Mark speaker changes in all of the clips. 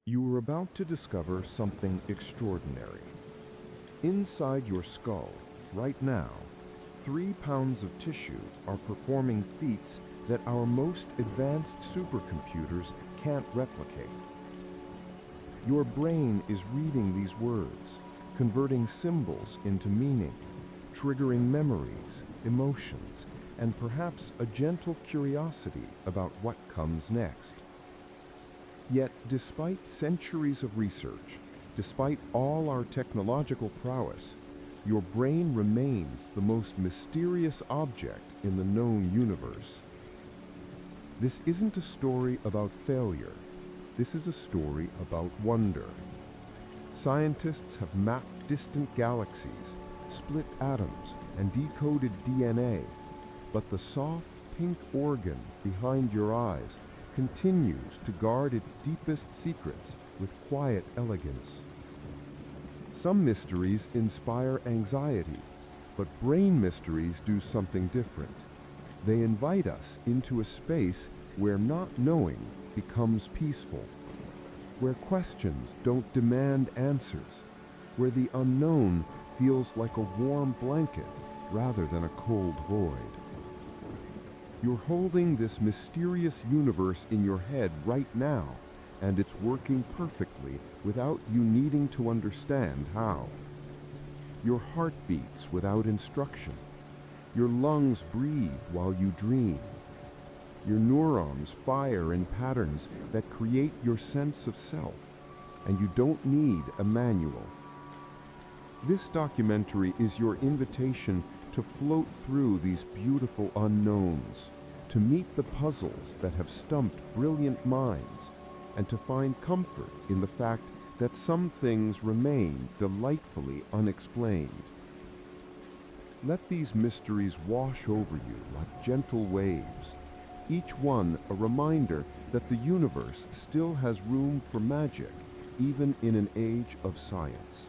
Speaker 1: You are about to discover something extraordinary. Inside your skull, right now, 3 pounds of tissue are performing feats that our most advanced supercomputers can't replicate. Your brain is reading these words, converting symbols into meaning, triggering memories, emotions, and perhaps a gentle curiosity about what comes next. Yet, despite centuries of research, despite all our technological prowess, your brain remains the most mysterious object in the known universe. This isn't a story about failure. This is a story about wonder. Scientists have mapped distant galaxies, split atoms, and decoded DNA, but the soft pink organ behind your eyes continues to guard its deepest secrets with quiet elegance. Some mysteries inspire anxiety, but brain mysteries do something different. They invite us into a space where not knowing becomes peaceful, where questions don't demand answers, where the unknown feels like a warm blanket rather than a cold void. You're holding this mysterious universe in your head right now, and it's working perfectly without you needing to understand how. Your heart beats without instruction. Your lungs breathe while you dream. Your neurons fire in patterns that create your sense of self, and you don't need a manual. This documentary is your invitation to float through these beautiful unknowns, to meet the puzzles that have stumped brilliant minds, and to find comfort in the fact that some things remain delightfully unexplained. Let these mysteries wash over you like gentle waves, each one a reminder that the universe still has room for magic, even in an age of science.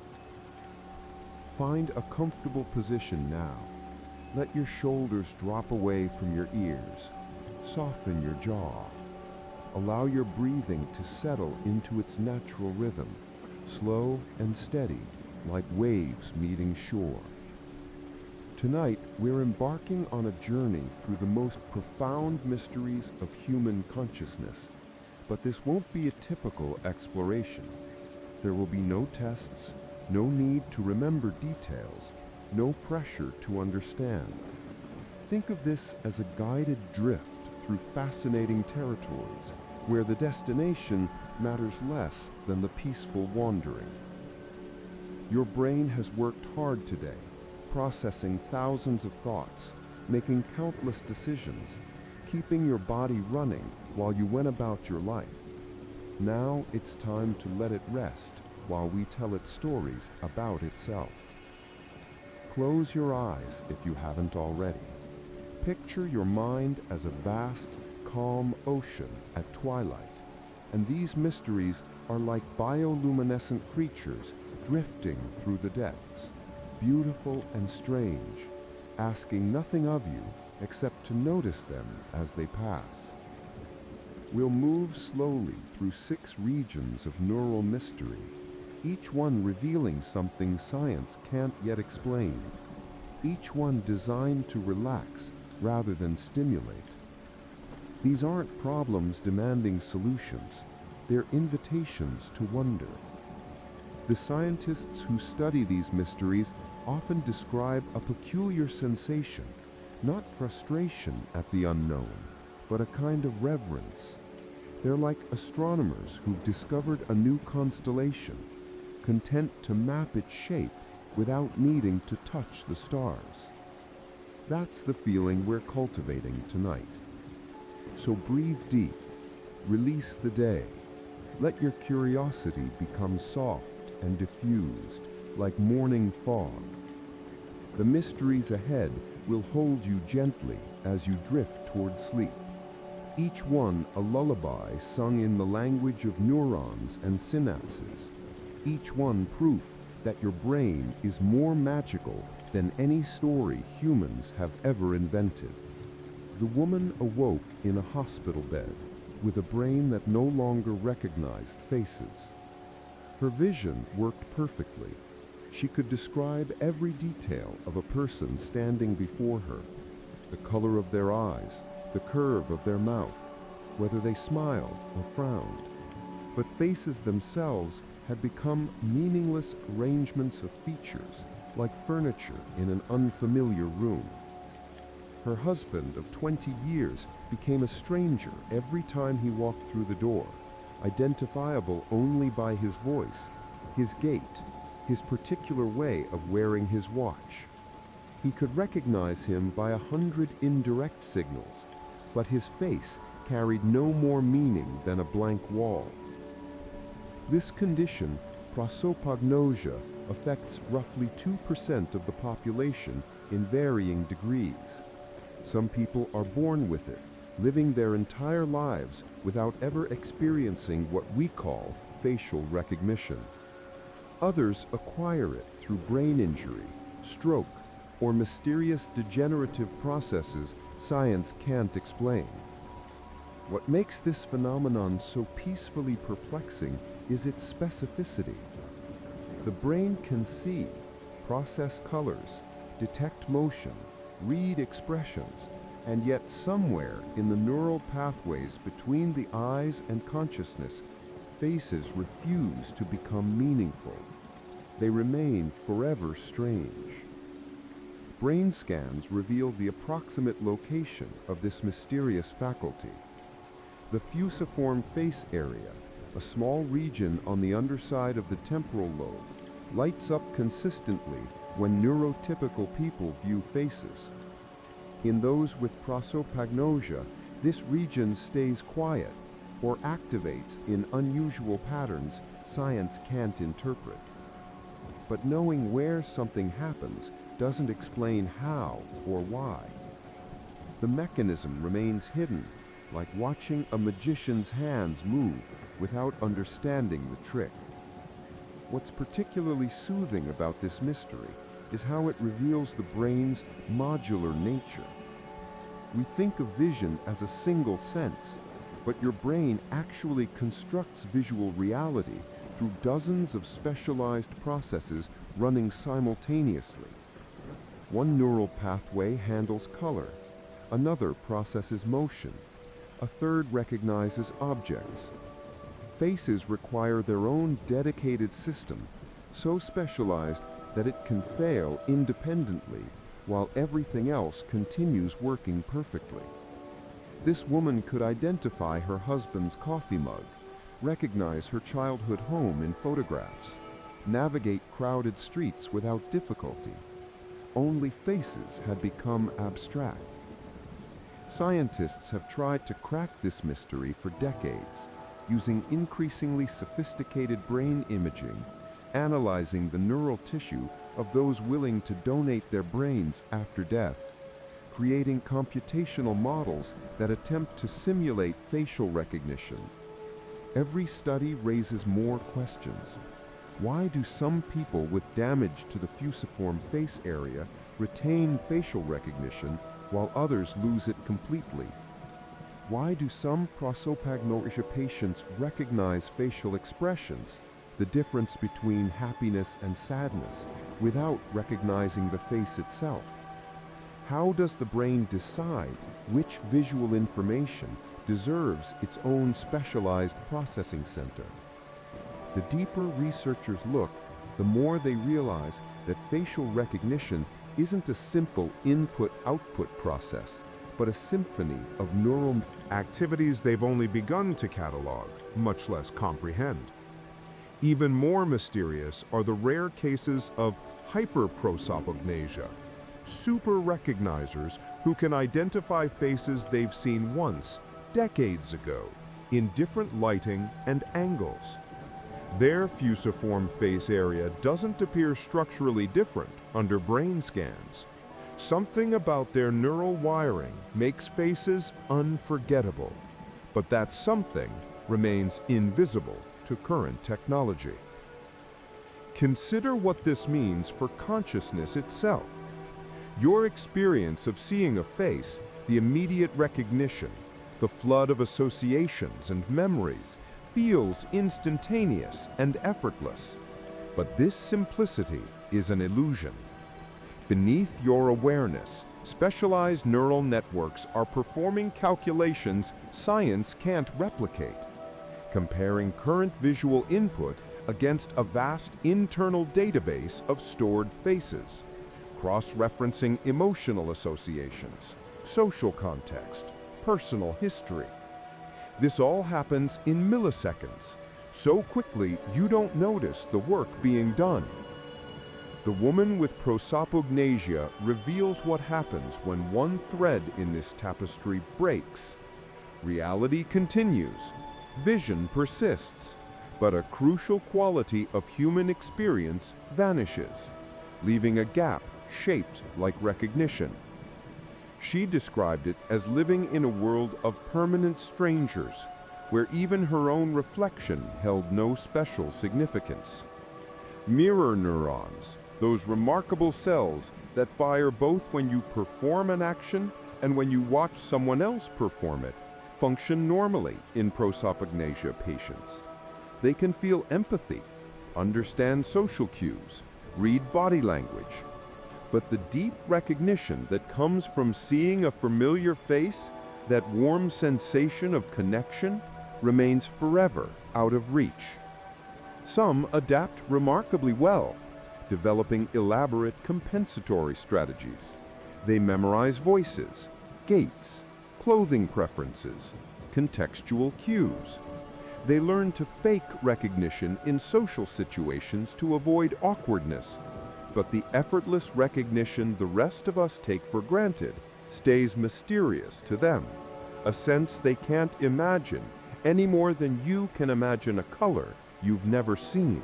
Speaker 1: Find a comfortable position now. Let your shoulders drop away from your ears. Soften your jaw. Allow your breathing to settle into its natural rhythm, slow and steady, like waves meeting shore. Tonight, we're embarking on a journey through the most profound mysteries of human consciousness. But this won't be a typical exploration. There will be no tests, no need to remember details, no pressure to understand. Think of this as a guided drift through fascinating territories, where the destination matters less than the peaceful wandering. Your brain has worked hard today, processing thousands of thoughts, making countless decisions, keeping your body running while you went about your life. Now it's time to let it rest while we tell it stories about itself. Close your eyes if you haven't already. Picture your mind as a vast, calm ocean at twilight, and these mysteries are like bioluminescent creatures drifting through the depths, beautiful and strange, asking nothing of you except to notice them as they pass. We'll move slowly through 6 regions of neural mystery, each one revealing something science can't yet explain, each one designed to relax rather than stimulate. These aren't problems demanding solutions, they're invitations to wonder. The scientists who study these mysteries often describe a peculiar sensation, not frustration at the unknown, but a kind of reverence. They're like astronomers who've discovered a new constellation, content to map its shape without needing to touch the stars. That's the feeling we're cultivating tonight. So breathe deep, release the day, let your curiosity become soft and diffused, like morning fog. The mysteries ahead will hold you gently as you drift toward sleep, each one a lullaby sung in the language of neurons and synapses, each one proof that your brain is more magical than any story humans have ever invented. The woman awoke in a hospital bed, with a brain that no longer recognized faces. Her vision worked perfectly. She could describe every detail of a person standing before her: the color of their eyes, the curve of their mouth, whether they smiled or frowned. But faces themselves had become meaningless arrangements of features, like furniture in an unfamiliar room. Her husband of 20 years became a stranger every time he walked through the door, identifiable only by his voice, his gait, his particular way of wearing his watch. He could recognize him by 100 indirect signals, but his face carried no more meaning than a blank wall. This condition, prosopagnosia, affects roughly 2% of the population in varying degrees. Some people are born with it, living their entire lives without ever experiencing what we call facial recognition. Others acquire it through brain injury, stroke, or mysterious degenerative processes science can't explain. What makes this phenomenon so peacefully perplexing is its specificity. The brain can see, process colors, detect motion, read expressions, and yet somewhere in the neural pathways between the eyes and consciousness, faces refuse to become meaningful. They remain forever strange. Brain scans reveal the approximate location of this mysterious faculty. The fusiform face area, a small region on the underside of the temporal lobe, lights up consistently when neurotypical people view faces. In those with prosopagnosia, this region stays quiet or activates in unusual patterns science can't interpret. But knowing where something happens doesn't explain how or why. The mechanism remains hidden, like watching a magician's hands move without understanding the trick. What's particularly soothing about this mystery is how it reveals the brain's modular nature. We think of vision as a single sense, but your brain actually constructs visual reality through dozens of specialized processes running simultaneously. One neural pathway handles color, another processes motion, a third recognizes objects. Faces require their own dedicated system, so specialized that it can fail independently while everything else continues working perfectly. This woman could identify her husband's coffee mug, recognize her childhood home in photographs, navigate crowded streets without difficulty. Only faces had become abstract. Scientists have tried to crack this mystery for decades, using increasingly sophisticated brain imaging, analyzing the neural tissue of those willing to donate their brains after death, creating computational models that attempt to simulate facial recognition. Every study raises more questions. Why do some people with damage to the fusiform face area retain facial recognition while others lose it completely? Why do some prosopagnosia patients recognize facial expressions, the difference between happiness and sadness, without recognizing the face itself? How does the brain decide which visual information deserves its own specialized processing center? The deeper researchers look, the more they realize that facial recognition isn't a simple input-output process, but a symphony of neural
Speaker 2: activities they've only begun to catalog, much less comprehend. Even more mysterious are the rare cases of hyperprosopagnosia, super recognizers who can identify faces they've seen once, decades ago, in different lighting and angles. Their fusiform face area doesn't appear structurally different under brain scans. Something about their neural wiring makes faces unforgettable, but that something remains invisible to current technology. Consider what this means for consciousness itself. Your experience of seeing a face, the immediate recognition, The flood of associations and memories feels instantaneous and effortless. But this simplicity is an illusion. Beneath your awareness, specialized neural networks are performing calculations science can't replicate, comparing current visual input against a vast internal database of stored faces, cross-referencing emotional associations, social context, personal history. This all happens in milliseconds, so quickly you don't notice the work being done. The woman with prosopagnosia reveals what happens when one thread in this tapestry breaks. Reality continues, vision persists, but a crucial quality of human experience vanishes, leaving a gap shaped like recognition. She described it as living in a world of permanent strangers, where even her own reflection held no special significance. Mirror neurons, those remarkable cells that fire both when you perform an action and when you watch someone else perform it, function normally in prosopagnosia patients. They can feel empathy, understand social cues, read body language. But the deep recognition that comes from seeing a familiar face, that warm sensation of connection, remains forever out of reach. Some adapt remarkably well, developing elaborate compensatory strategies. They memorize voices, gaits, clothing preferences, contextual cues. They learn to fake recognition in social situations to avoid awkwardness. But the effortless recognition the rest of us take for granted stays mysterious to them, a sense they can't imagine any more than you can imagine a color you've never seen.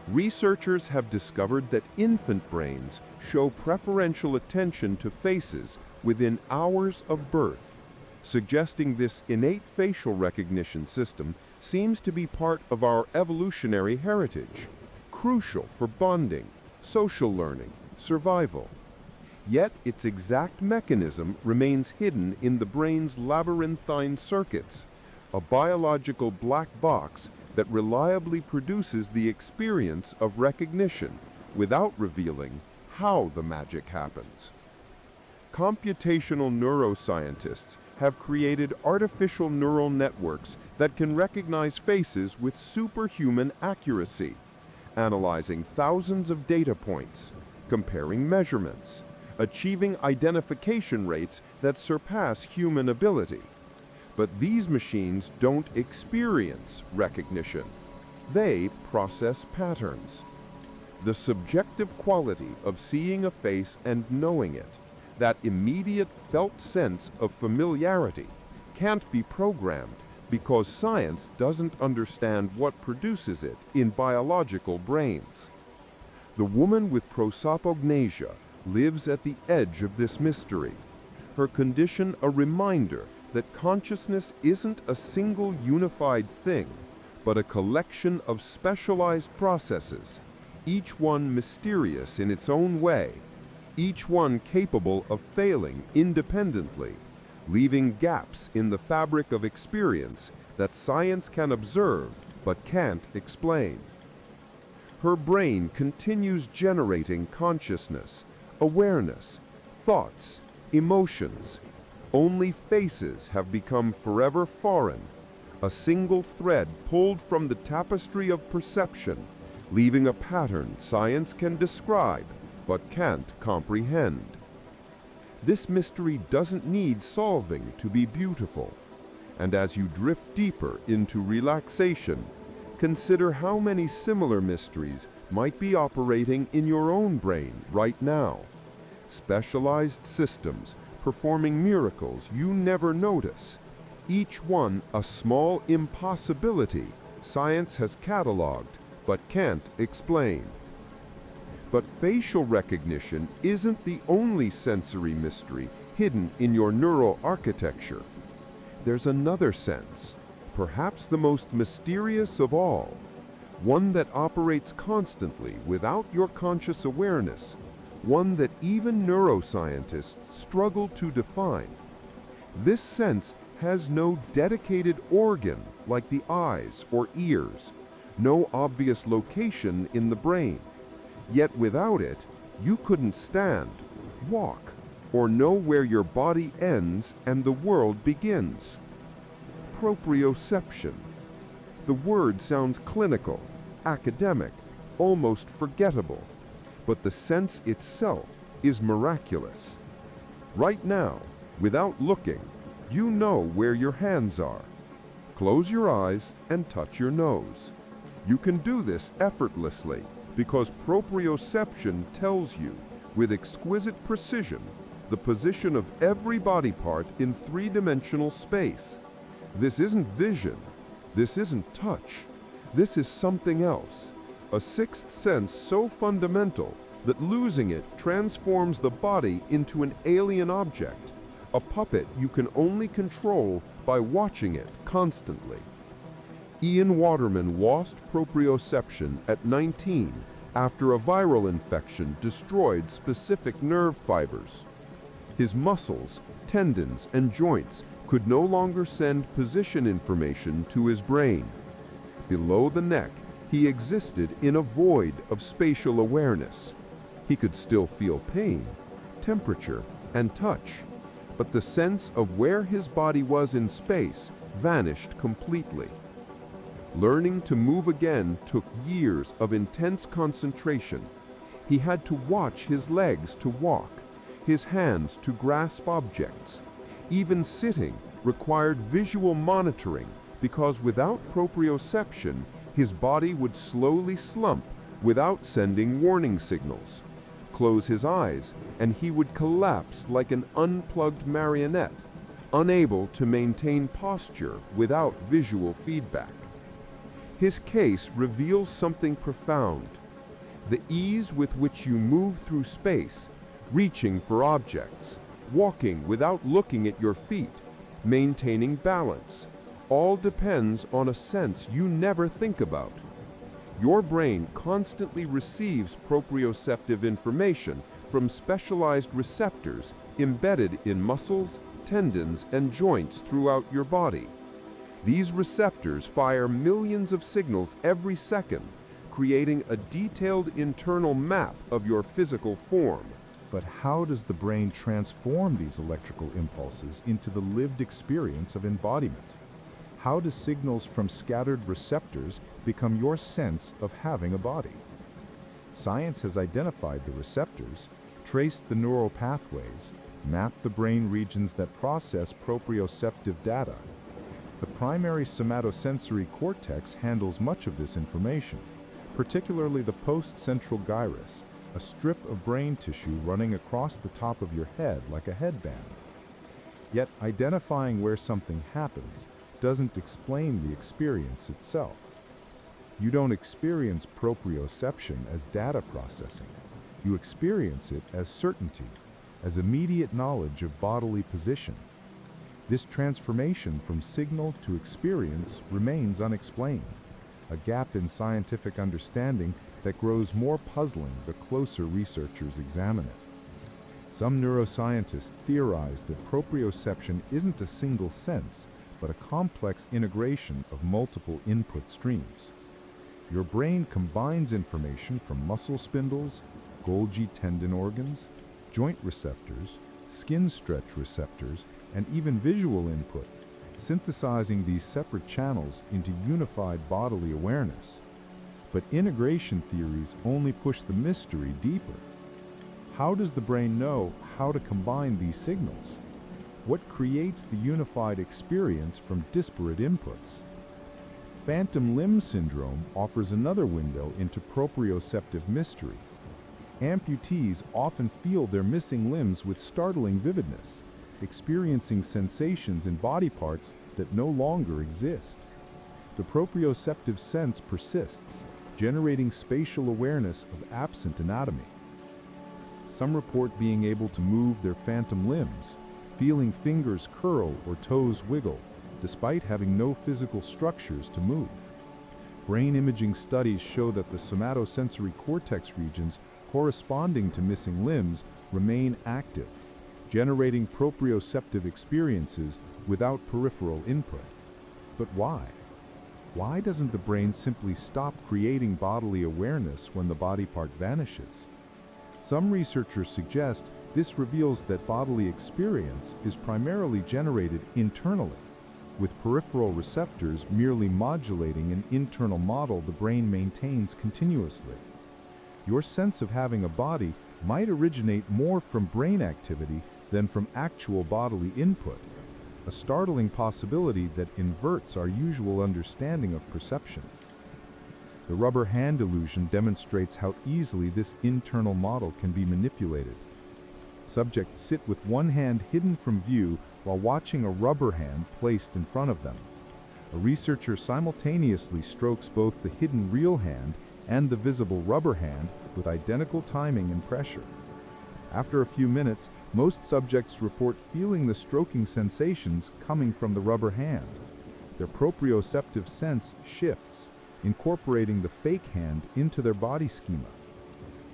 Speaker 2: Researchers have discovered that infant brains show preferential attention to faces within hours of birth, suggesting this innate facial recognition system seems to be part of our evolutionary heritage, crucial for bonding, social learning, survival. Yet its exact mechanism remains hidden in the brain's labyrinthine circuits, a biological black box that reliably produces the experience of recognition without revealing how the magic happens. Computational neuroscientists have created artificial neural networks that can recognize faces with superhuman accuracy, analyzing thousands of data points, comparing measurements, achieving identification rates that surpass human ability. But these machines don't experience recognition. They process patterns. The subjective quality of seeing a face and knowing it, that immediate felt sense of familiarity, can't be programmed because science doesn't understand what produces it in biological brains. The woman with prosopagnosia lives at the edge of this mystery, her condition a reminder that consciousness isn't a single unified thing, but a collection of specialized processes, each one mysterious in its own way, each one capable of failing independently, leaving gaps in the fabric of experience that science can observe but can't explain. Her brain continues generating consciousness, awareness, thoughts, emotions. Only faces have become forever foreign, a single thread pulled from the tapestry of perception, leaving a pattern science can describe but can't comprehend. This mystery doesn't need solving to be beautiful. And as you drift deeper into relaxation, consider how many similar mysteries might be operating in your own brain right now. Specialized systems performing miracles you never notice, each one a small impossibility science has cataloged but can't explain. But facial recognition isn't the only sensory mystery hidden in your neural architecture. There's another sense, perhaps the most mysterious of all, one that operates constantly without your conscious awareness, one that even neuroscientists struggle to define.
Speaker 1: This sense has no dedicated organ like the eyes or ears, no obvious location in the brain. Yet without it, you couldn't stand, walk, or know where your body ends and the world begins. Proprioception. The word sounds clinical, academic, almost forgettable, but the sense itself is miraculous. Right now, without looking, you know where your hands are. Close your eyes and touch your nose. You can do this effortlessly because proprioception tells you, with exquisite precision, the position of every body part in three-dimensional space. This isn't vision. This isn't touch. This is something else. A sixth sense so fundamental that losing it transforms the body into an alien object, a puppet you can only control by watching it constantly. Ian Waterman lost proprioception at 19 after a viral infection destroyed specific nerve fibers. His muscles, tendons, and joints could no longer send position information to his brain. Below the neck, he existed in a void of spatial awareness. He could still feel pain, temperature, and touch, but the sense of where his body was in space vanished completely. Learning to move again took years of intense concentration. He had to watch his legs to walk, his hands to grasp objects. Even sitting required visual monitoring because without proprioception, his body would slowly slump without sending warning signals. Close his eyes, and he would collapse like an unplugged marionette, unable to maintain posture without visual feedback. His case reveals something profound. The ease with which you move through space, reaching for objects, walking without looking at your feet, maintaining balance, all depends on a sense you never think about. Your brain constantly receives proprioceptive information from specialized receptors embedded in muscles, tendons, and joints throughout your body. These receptors fire millions of signals every second, creating a detailed internal map of your physical form.
Speaker 3: But how does the brain transform these electrical impulses into the lived experience of embodiment? How do signals from scattered receptors become your sense of having a body? Science has identified the receptors, traced the neural pathways, mapped the brain regions that process proprioceptive data. The primary somatosensory cortex handles much of this information, particularly the postcentral gyrus, a strip of brain tissue running across the top of your head like a headband. Yet identifying where something happens doesn't explain the experience itself. You don't experience proprioception as data processing. You experience it as certainty, as immediate knowledge of bodily position. This transformation from signal to experience remains unexplained, a gap in scientific understanding that grows more puzzling the closer researchers examine it. Some neuroscientists theorize that proprioception isn't a single sense, but a complex integration of multiple input streams. Your brain combines information from muscle spindles, Golgi tendon organs, joint receptors, skin stretch receptors, and even visual input, synthesizing these separate channels into unified bodily awareness. But integration theories only push the mystery deeper. How does the brain know how to combine these signals? What creates the unified experience from disparate inputs? Phantom limb syndrome offers another window into proprioceptive mystery. Amputees often feel their missing limbs with startling vividness, experiencing sensations in body parts that no longer exist. The proprioceptive sense persists, generating spatial awareness of absent anatomy. Some report being able to move their phantom limbs, feeling fingers curl or toes wiggle, despite having no physical structures to move. Brain imaging studies show that the somatosensory cortex regions corresponding to missing limbs remain active. generating proprioceptive experiences without peripheral input. But why? Why doesn't the brain simply stop creating bodily awareness when the body part vanishes? Some researchers suggest this reveals that bodily experience is primarily generated internally, with peripheral receptors merely modulating an internal model the brain maintains continuously. Your sense of having a body might originate more from brain activity than from actual bodily input, a startling possibility that inverts our usual understanding of perception. The rubber hand illusion demonstrates how easily this internal model can be manipulated. Subjects sit with one hand hidden from view while watching a rubber hand placed in front of them. A researcher simultaneously strokes both the hidden real hand and the visible rubber hand with identical timing and pressure. After a few minutes, most subjects report feeling the stroking sensations coming from the rubber hand. Their proprioceptive sense shifts, incorporating the fake hand into their body schema.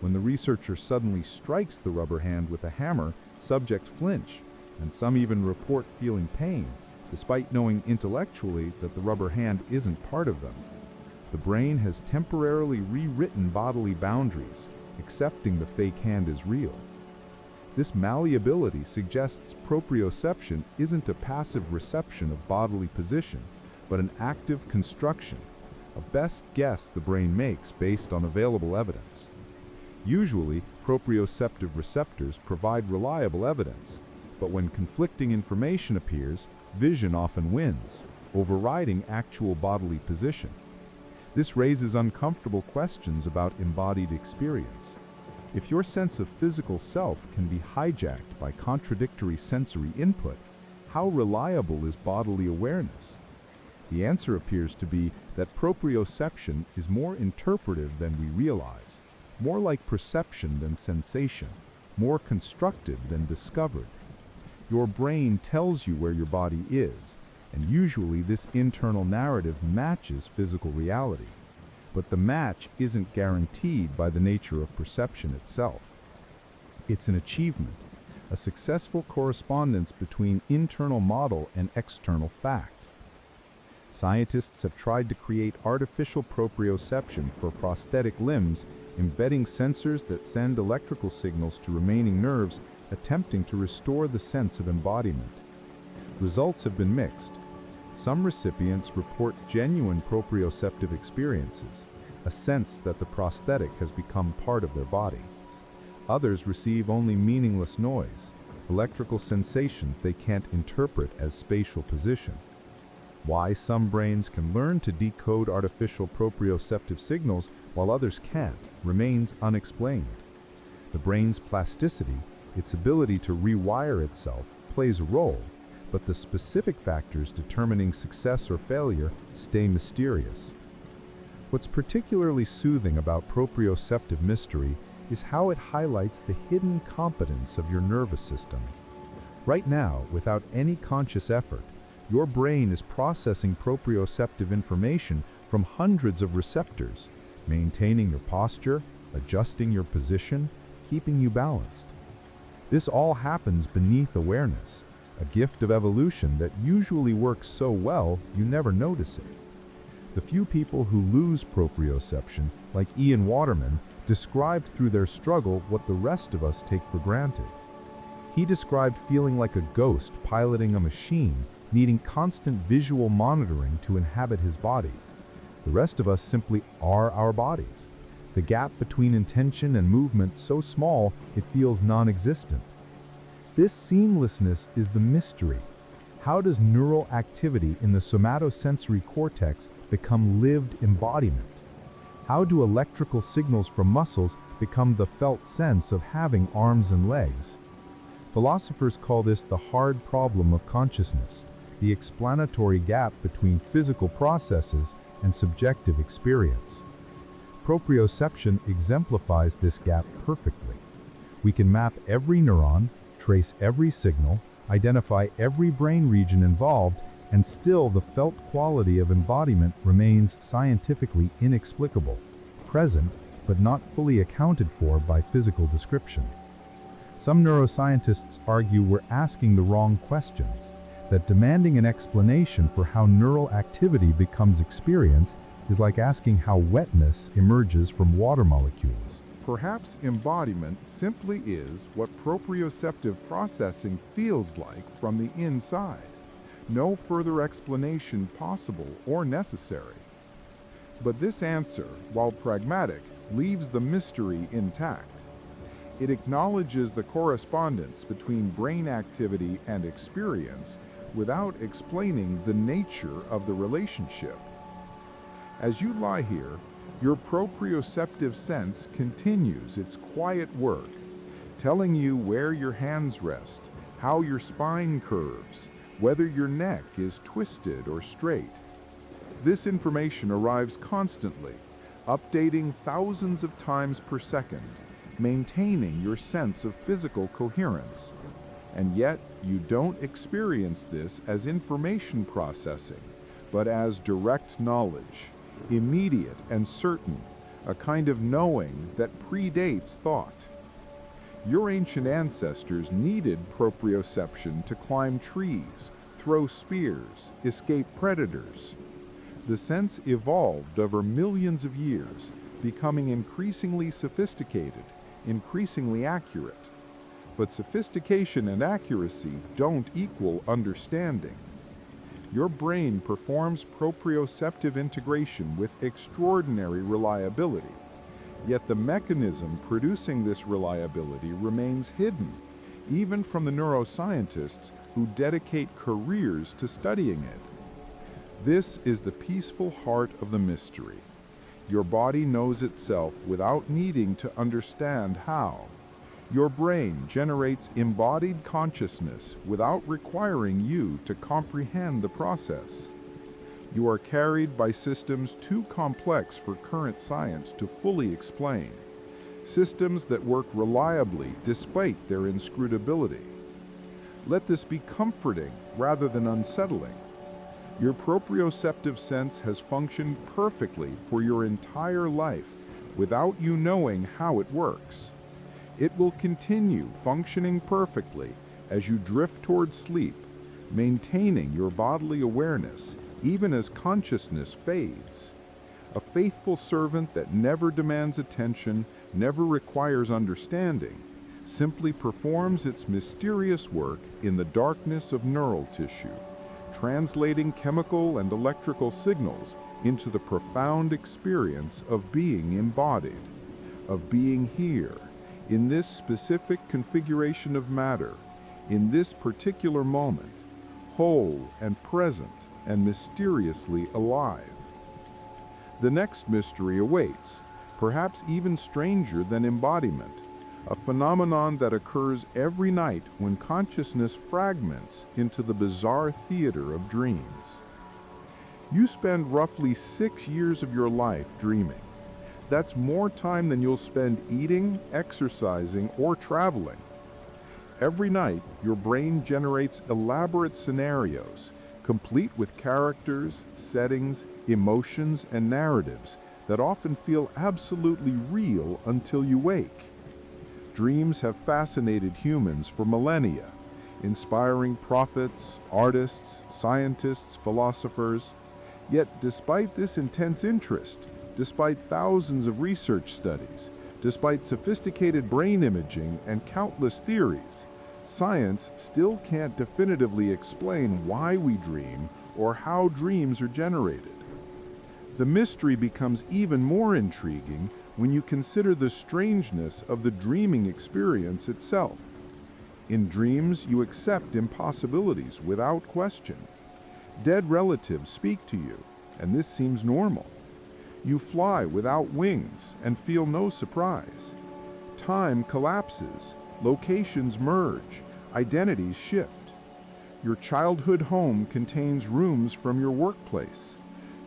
Speaker 3: When the researcher suddenly strikes the rubber hand with a hammer, subjects flinch, and some even report feeling pain, despite knowing intellectually that the rubber hand isn't part of them. The brain has temporarily rewritten bodily boundaries, accepting the fake hand as real. This malleability suggests proprioception isn't a passive reception of bodily position, but an active construction, a best guess the brain makes based on available evidence. Usually, proprioceptive receptors provide reliable evidence, but when conflicting information appears, vision often wins, overriding actual bodily position. This raises uncomfortable questions about embodied experience. If your sense of physical self can be hijacked by contradictory sensory input, how reliable is bodily awareness? The answer appears to be that proprioception is more interpretive than we realize, more like perception than sensation, more constructed than discovered. Your brain tells you where your body is, and usually this internal narrative matches physical reality. But the match isn't guaranteed by the nature of perception itself. It's an achievement, a successful correspondence between internal model and external fact. Scientists have tried to create artificial proprioception for prosthetic limbs, embedding sensors that send electrical signals to remaining nerves, attempting to restore the sense of embodiment. Results have been mixed. Some recipients report genuine proprioceptive experiences, a sense that the prosthetic has become part of their body. Others receive only meaningless noise, electrical sensations they can't interpret as spatial position. Why some brains can learn to decode artificial proprioceptive signals while others can't remains unexplained. The brain's plasticity, its ability to rewire itself, plays a role, but the specific factors determining success or failure stay mysterious. What's particularly soothing about proprioceptive mystery is how it highlights the hidden competence of your nervous system. Right now, without any conscious effort, your brain is processing proprioceptive information from hundreds of receptors, maintaining your posture, adjusting your position, keeping you balanced. This all happens beneath awareness, a gift of evolution that usually works so well you never notice it. The few people who lose proprioception, like Ian Waterman, described through their struggle what the rest of us take for granted. He described feeling like a ghost piloting a machine, needing constant visual monitoring to inhabit his body. The rest of us simply are our bodies. The gap between intention and movement so small it feels non-existent. This seamlessness is the mystery. How does neural activity in the somatosensory cortex become lived embodiment? How do electrical signals from muscles become the felt sense of having arms and legs? Philosophers call this the hard problem of consciousness, the explanatory gap between physical processes and subjective experience. Proprioception exemplifies this gap perfectly. We can map every neuron, trace every signal, identify every brain region involved, and still the felt quality of embodiment remains scientifically inexplicable, present but not fully accounted for by physical description. Some neuroscientists argue we're asking the wrong questions, that demanding an explanation for how neural activity becomes experience is like asking how wetness emerges from water molecules.
Speaker 2: Perhaps embodiment simply is what proprioceptive processing feels like from the inside. No further explanation possible or necessary. But this answer, while pragmatic, leaves the mystery intact. It acknowledges the correspondence between brain activity and experience without explaining the nature of the relationship. As you lie here, your proprioceptive sense continues its quiet work, telling you where your hands rest, how your spine curves, whether your neck is twisted or straight. This information arrives constantly, updating thousands of times per second, maintaining your sense of physical coherence. And yet, you don't experience this as information processing, but as direct knowledge, immediate and certain, a kind of knowing that predates thought. Your ancient ancestors needed proprioception to climb trees, throw spears, escape predators. The sense evolved over millions of years, becoming increasingly sophisticated, increasingly accurate. But sophistication and accuracy don't equal understanding. Your brain performs proprioceptive integration with extraordinary reliability, yet the mechanism producing this reliability remains hidden, even from the neuroscientists who dedicate careers to studying it. This is the peaceful heart of the mystery. Your body knows itself without needing to understand how. Your brain generates embodied consciousness without requiring you to comprehend the process. You are carried by systems too complex for current science to fully explain, systems that work reliably despite their inscrutability. Let this be comforting rather than unsettling. Your proprioceptive sense has functioned perfectly for your entire life without you knowing how it works. It will continue functioning perfectly as you drift toward sleep, maintaining your bodily awareness even as consciousness fades. A faithful servant that never demands attention, never requires understanding, simply performs its mysterious work in the darkness of neural tissue, translating chemical and electrical signals into the profound experience of being embodied, of being here, in this specific configuration of matter, in this particular moment, whole and present and mysteriously alive. The next mystery awaits, perhaps even stranger than embodiment, a phenomenon that occurs every night when consciousness fragments into the bizarre theater of dreams. You spend roughly 6 years of your life dreaming. That's more time than you'll spend eating, exercising, or traveling. Every night, your brain generates elaborate scenarios, complete with characters, settings, emotions, and narratives that often feel absolutely real until you wake. Dreams have fascinated humans for millennia, inspiring prophets, artists, scientists, philosophers. Yet, despite this intense interest, despite thousands of research studies, despite sophisticated brain imaging and countless theories, science still can't definitively explain why we dream or how dreams are generated. The mystery becomes even more intriguing when you consider the strangeness of the dreaming experience itself. In dreams, you accept impossibilities without question. Dead relatives speak to you, and this seems normal. You fly without wings and feel no surprise. Time collapses, locations merge, identities shift. Your childhood home contains rooms from your workplace.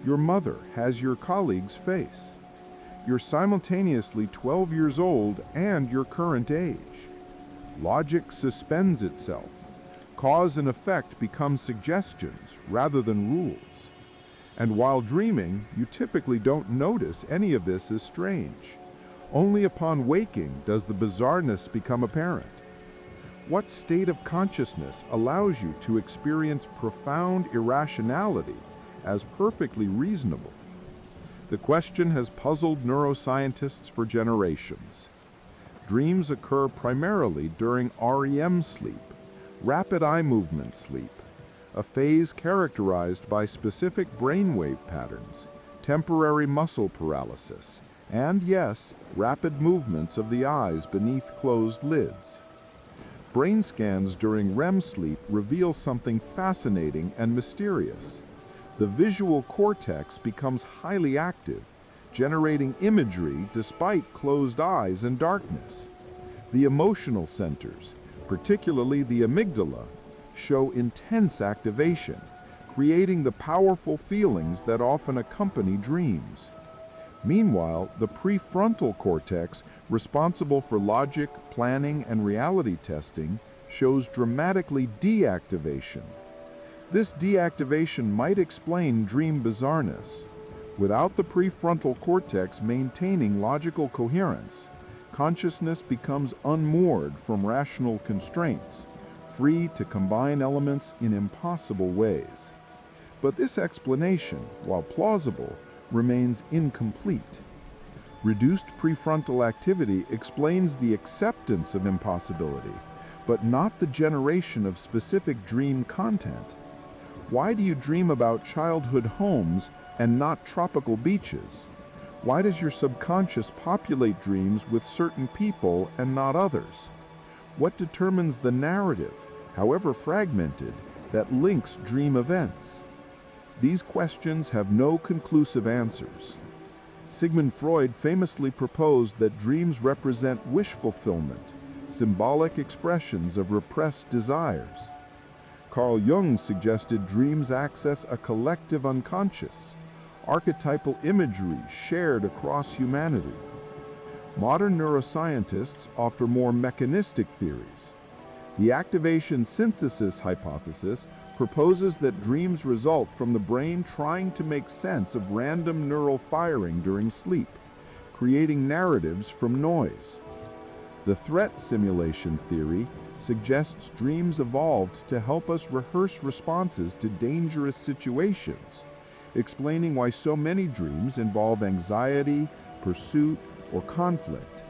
Speaker 2: Your mother has your colleague's face. You're simultaneously 12 years old and your current age. Logic suspends itself. Cause and effect become suggestions rather than rules. And while dreaming, you typically don't notice any of this as strange. Only upon waking does the bizarreness become apparent. What state of consciousness allows you to experience profound irrationality as perfectly reasonable? The question has puzzled neuroscientists for generations. Dreams occur primarily during REM sleep, rapid eye movement sleep, a phase characterized by specific brainwave patterns, temporary muscle paralysis, and yes, rapid movements of the eyes beneath closed lids. Brain scans during REM sleep reveal something fascinating and mysterious. The visual cortex becomes highly active, generating imagery despite closed eyes and darkness. The emotional centers, particularly the amygdala, show intense activation, creating the powerful feelings that often accompany dreams. Meanwhile, the prefrontal cortex, responsible for logic, planning, and reality testing, shows dramatically deactivation. This deactivation might explain dream bizarreness. Without the prefrontal cortex maintaining logical coherence, consciousness becomes unmoored from rational constraints, free to combine elements in impossible ways. But this explanation, while plausible, remains incomplete. Reduced prefrontal activity explains the acceptance of impossibility, but not the generation of specific dream content. Why do you dream about childhood homes and not tropical beaches? Why does your subconscious populate dreams with certain people and not others? What determines the narrative, however fragmented, that links dream events? These questions have no conclusive answers. Sigmund Freud famously proposed that dreams represent wish fulfillment, symbolic expressions of repressed desires. Carl Jung suggested dreams access a collective unconscious, archetypal imagery shared across humanity. Modern neuroscientists offer more mechanistic theories. The activation synthesis hypothesis proposes that dreams result from the brain trying to make sense of random neural firing during sleep, creating narratives from noise. The threat simulation theory suggests dreams evolved to help us rehearse responses to dangerous situations, explaining why so many dreams involve anxiety, pursuit, or conflict.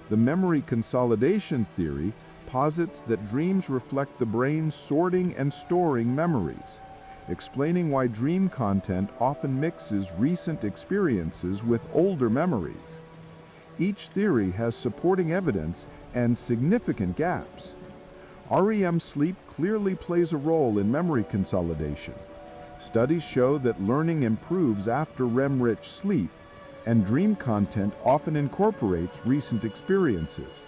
Speaker 2: The memory consolidation theory posits that dreams reflect the brain sorting and storing memories, explaining why dream content often mixes recent experiences with older memories. Each theory has supporting evidence and significant gaps. REM sleep clearly plays a role in memory consolidation. Studies show that learning improves after REM-rich sleep, and dream content often incorporates recent experiences.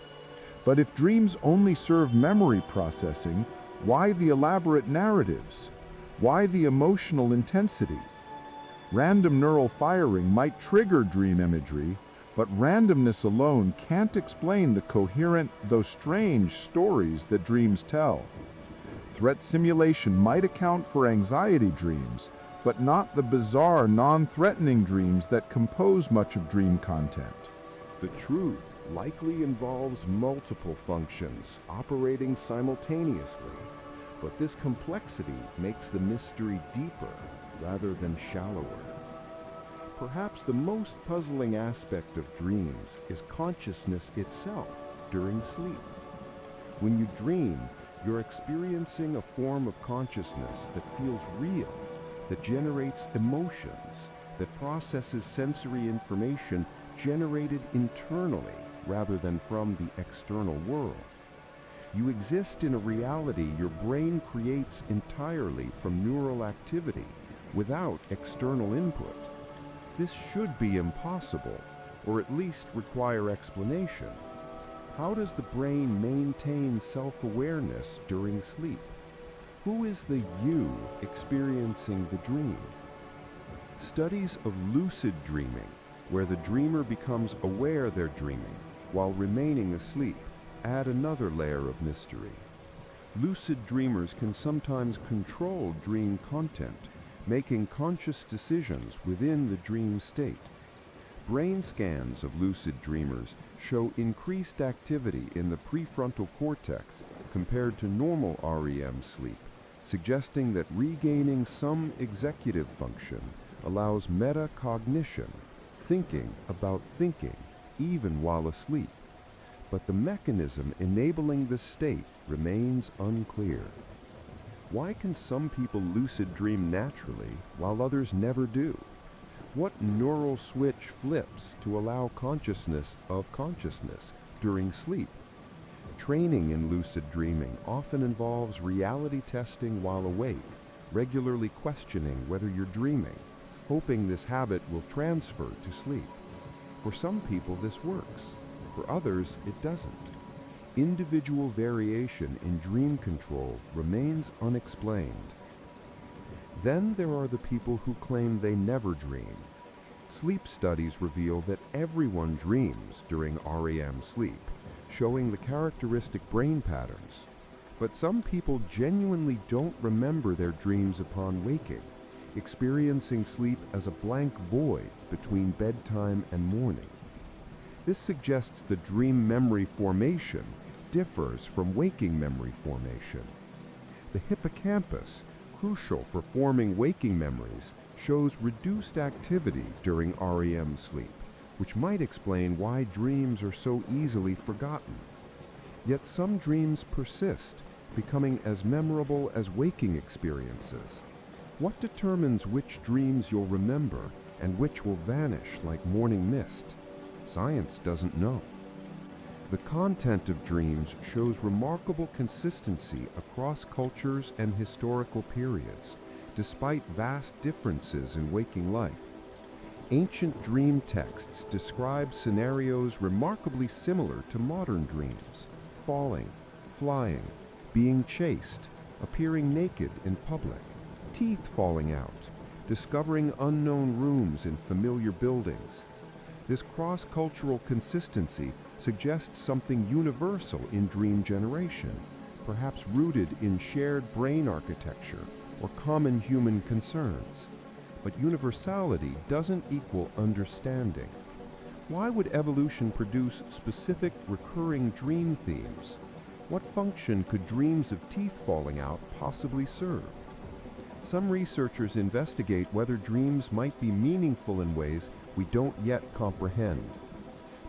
Speaker 2: But if dreams only serve memory processing, why the elaborate narratives? Why the emotional intensity? Random neural firing might trigger dream imagery, but randomness alone can't explain the coherent, though strange, stories that dreams tell. Threat simulation might account for anxiety dreams, but not the bizarre, non-threatening dreams that compose much of dream content.
Speaker 1: The truth likely involves multiple functions operating simultaneously, but this complexity makes the mystery deeper rather than shallower. Perhaps the most puzzling aspect of dreams is consciousness itself during sleep. When you dream, you're experiencing a form of consciousness that feels real, that generates emotions, that processes sensory information generated internally rather than from the external world. You exist in a reality your brain creates entirely from neural activity without external input. This should be impossible, or at least require explanation. How does the brain maintain self-awareness during sleep? Who is the you experiencing the dream? Studies of lucid dreaming, where the dreamer becomes aware they're dreaming while remaining asleep, add another layer of mystery. Lucid dreamers can sometimes control dream content, making conscious decisions within the dream state. Brain scans of lucid dreamers show increased activity in the prefrontal cortex compared to normal REM sleep, suggesting that regaining some executive function allows metacognition, thinking about thinking, even while asleep. But the mechanism enabling this state remains unclear. Why can some people lucid dream naturally while others never do? What neural switch flips to allow consciousness of consciousness during sleep? Training in lucid dreaming often involves reality testing while awake, regularly questioning whether you're dreaming, hoping this habit will transfer to sleep. For some people this works, for others it doesn't. Individual variation in dream control remains unexplained. Then there are the people who claim they never dream. Sleep studies reveal that everyone dreams during REM sleep, showing the characteristic brain patterns. But some people genuinely don't remember their dreams upon waking, experiencing sleep as a blank void between bedtime and morning. This suggests the dream memory formation differs from waking memory formation. The hippocampus, crucial for forming waking memories, shows reduced activity during REM sleep, which might explain why dreams are so easily forgotten. Yet some dreams persist, becoming as memorable as waking experiences. What determines which dreams you'll remember and which will vanish like morning mist? Science doesn't know. The content of dreams shows remarkable consistency across cultures and historical periods, despite vast differences in waking life. Ancient dream texts describe scenarios remarkably similar to modern dreams: falling, flying, being chased, appearing naked in public, teeth falling out, discovering unknown rooms in familiar buildings. This cross-cultural consistency suggests something universal in dream generation, perhaps rooted in shared brain architecture or common human concerns. But universality doesn't equal understanding. Why would evolution produce specific recurring dream themes? What function could dreams of teeth falling out possibly serve? Some researchers investigate whether dreams might be meaningful in ways we don't yet comprehend.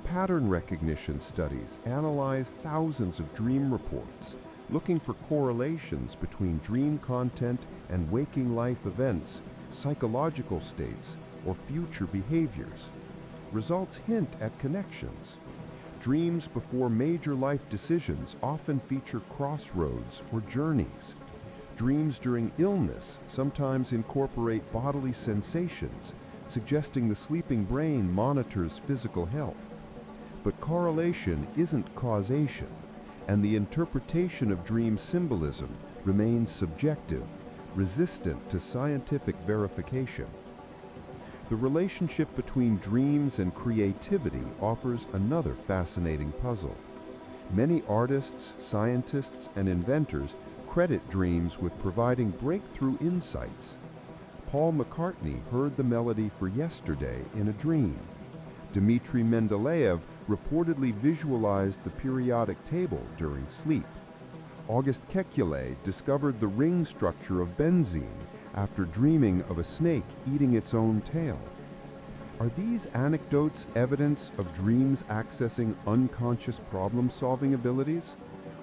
Speaker 1: Pattern recognition studies analyze thousands of dream reports, looking for correlations between dream content and waking life events, psychological states, or future behaviors. Results hint at connections. Dreams before major life decisions often feature crossroads or journeys. Dreams during illness sometimes incorporate bodily sensations, suggesting the sleeping brain monitors physical health. But correlation isn't causation, and the interpretation of dream symbolism remains subjective, resistant to scientific verification. The relationship between dreams and creativity offers another fascinating puzzle. Many artists, scientists, and inventors credit dreams with providing breakthrough insights. Paul McCartney heard the melody for Yesterday in a dream. Dmitri Mendeleev reportedly visualized the periodic table during sleep. August Kekulé discovered the ring structure of benzene after dreaming of a snake eating its own tail. Are these anecdotes evidence of dreams accessing unconscious problem-solving abilities?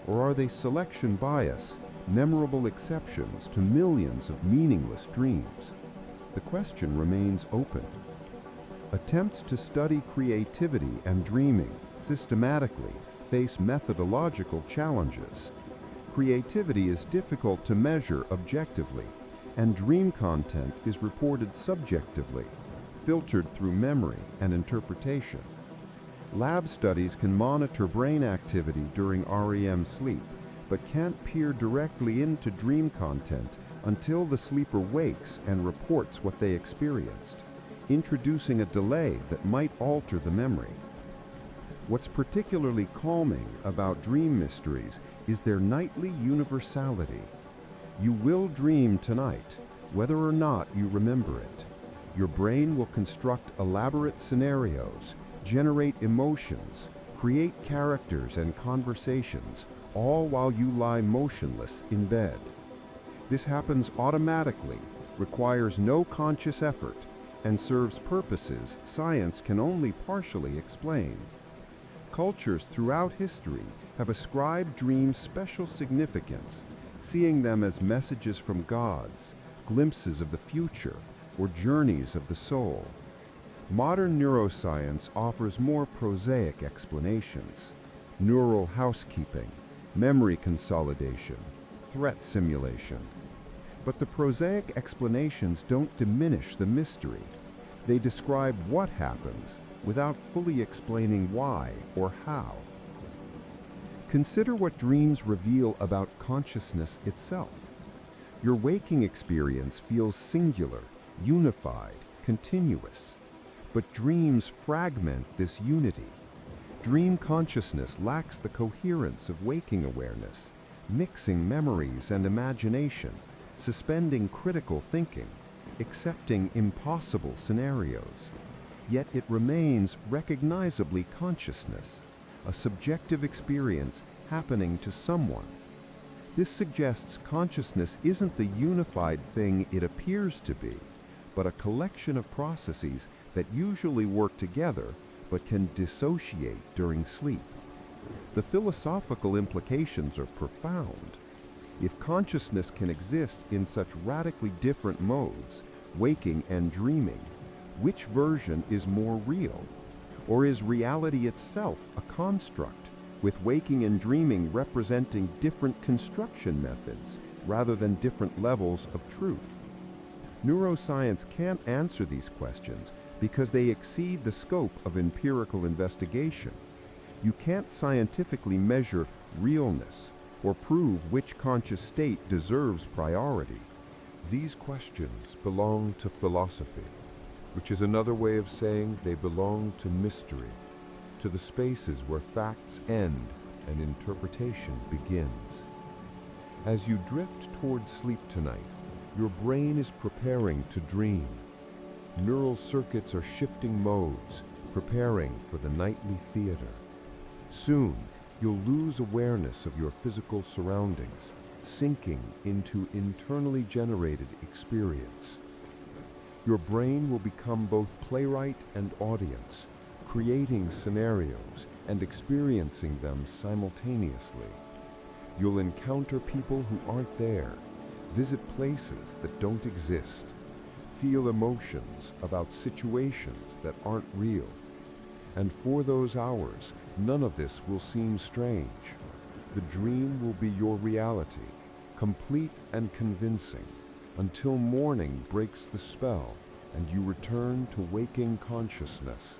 Speaker 1: Or are they selection bias, memorable exceptions to millions of meaningless dreams? The question remains open. Attempts to study creativity and dreaming systematically face methodological challenges. Creativity is difficult to measure objectively, and dream content is reported subjectively, filtered through memory and interpretation. Lab studies can monitor brain activity during REM sleep, but can't peer directly into dream content until the sleeper wakes and reports what they experienced, introducing a delay that might alter the memory. What's particularly calming about dream mysteries is their nightly universality. You will dream tonight, whether or not you remember it. Your brain will construct elaborate scenarios, generate emotions, create characters and conversations, all while you lie motionless in bed. This happens automatically, requires no conscious effort, and serves purposes science can only partially explain. Cultures throughout history have ascribed dreams special significance, seeing them as messages from gods, glimpses of the future, or journeys of the soul. Modern neuroscience offers more prosaic explanations: neural housekeeping, memory consolidation, threat simulation. But the prosaic explanations don't diminish the mystery. They describe what happens without fully explaining why or how. Consider what dreams reveal about consciousness itself. Your waking experience feels singular, unified, continuous. But dreams fragment this unity. Dream consciousness lacks the coherence of waking awareness, mixing memories and imagination, suspending critical thinking, accepting impossible scenarios. Yet it remains recognizably consciousness, a subjective experience happening to someone. This suggests consciousness isn't the unified thing it appears to be, but a collection of processes that usually work together but can dissociate during sleep. The philosophical implications are profound. If consciousness can exist in such radically different modes, waking and dreaming, which version is more real? Or is reality itself a construct, with waking and dreaming representing different construction methods rather than different levels of truth? Neuroscience can't answer these questions because they exceed the scope of empirical investigation. You can't scientifically measure realness or prove which conscious state deserves priority.
Speaker 2: These questions belong to philosophy, which is another way of saying they belong to mystery, to the spaces where facts end and interpretation begins. As you drift toward sleep tonight, your brain is preparing to dream. Neural circuits are shifting modes, preparing for the nightly theater. Soon, you'll lose awareness of your physical surroundings, sinking into internally generated experience. Your brain will become both playwright and audience, creating scenarios and experiencing them simultaneously. You'll encounter people who aren't there, visit places that don't exist, feel emotions about situations that aren't real. And for those hours, none of this will seem strange. The dream will be your reality, complete and convincing, until morning breaks the spell and you return to waking consciousness,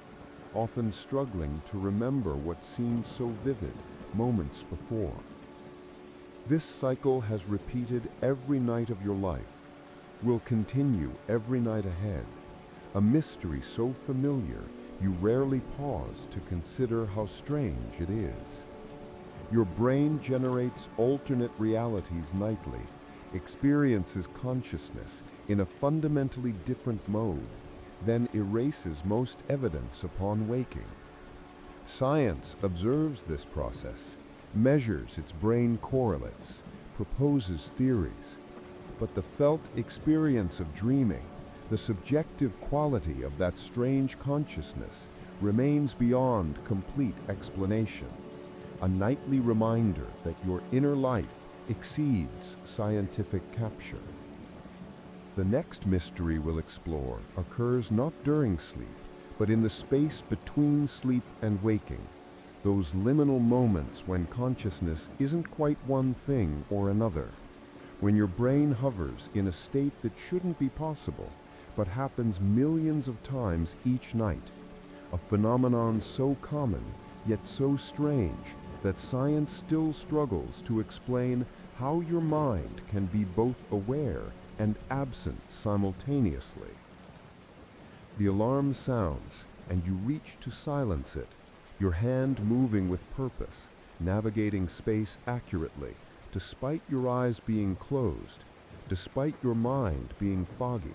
Speaker 2: often struggling to remember what seemed so vivid moments before. This cycle has repeated every night of your life, will continue every night ahead, a mystery so familiar you rarely pause to consider how strange it is. Your brain generates alternate realities nightly, experiences consciousness in a fundamentally different mode, then erases most evidence upon waking. Science observes this process, measures its brain correlates, proposes theories, but the felt experience of dreaming, the subjective quality of that strange consciousness, remains beyond complete explanation, a nightly reminder that your inner life exceeds scientific capture. The next mystery we'll explore occurs not during sleep, but in the space between sleep and waking, those liminal moments when consciousness isn't quite one thing or another, when your brain hovers in a state that shouldn't be possible, but happens millions of times each night, a phenomenon so common, yet so strange, that science still struggles to explain how your mind can be both aware and absent simultaneously. The alarm sounds, and you reach to silence it, your hand moving with purpose, navigating space accurately, despite your eyes being closed, despite your mind being foggy,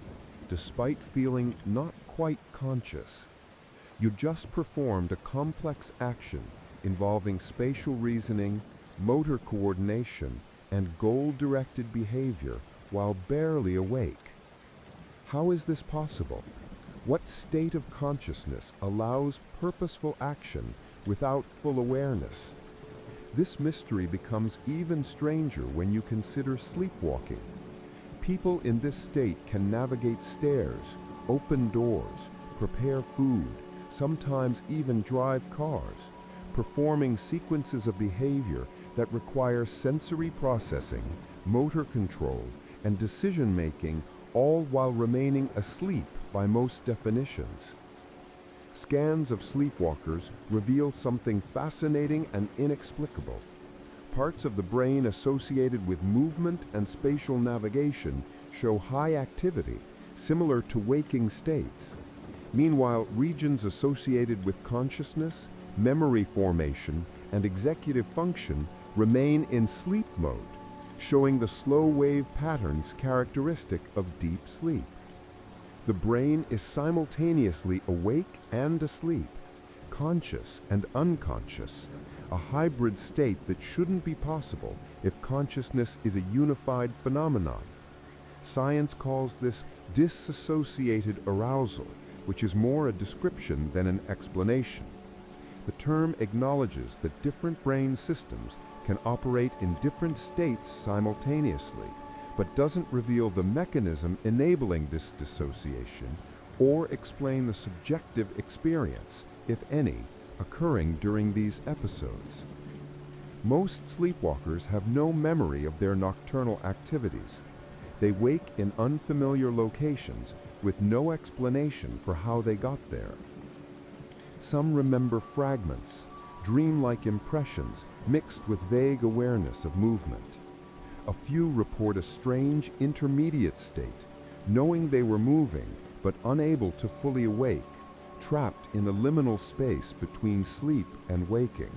Speaker 2: despite feeling not quite conscious. You just performed a complex action involving spatial reasoning,
Speaker 1: motor coordination, and goal-directed behavior while barely awake. How is this possible? What state of consciousness allows purposeful action without full awareness? This mystery becomes even stranger when you consider sleepwalking. People in this state can navigate stairs, open doors, prepare food, sometimes even drive cars, performing sequences of behavior that require sensory processing, motor control, and decision-making, all while remaining asleep by most definitions. Scans of sleepwalkers reveal something fascinating and inexplicable. Parts of the brain associated with movement and spatial navigation show high activity, similar to waking states. Meanwhile, regions associated with consciousness, memory formation, and executive function remain in sleep mode, showing the slow wave patterns characteristic of deep sleep. The brain is simultaneously awake and asleep, conscious and unconscious, a hybrid state that shouldn't be possible if consciousness is a unified phenomenon. Science calls this disassociated arousal, which is more a description than an explanation. The term acknowledges that different brain systems can operate in different states simultaneously, but doesn't reveal the mechanism enabling this dissociation or explain the subjective experience, if any, occurring during these episodes. Most sleepwalkers have no memory of their nocturnal activities. They wake in unfamiliar locations with no explanation for how they got there. Some remember fragments, dreamlike impressions mixed with vague awareness of movement. A few report a strange intermediate state, knowing they were moving but unable to fully awake, trapped in a liminal space between sleep and waking.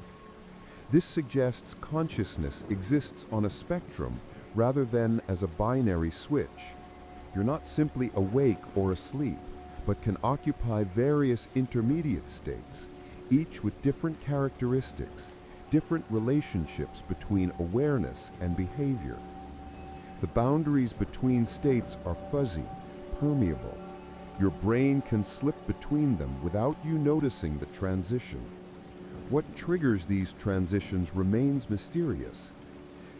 Speaker 1: This suggests consciousness exists on a spectrum rather than as a binary switch. You're not simply awake or asleep, but can occupy various intermediate states, each with different characteristics, different relationships between awareness and behavior. The boundaries between states are fuzzy, permeable. Your brain can slip between them without you noticing the transition. What triggers these transitions remains mysterious.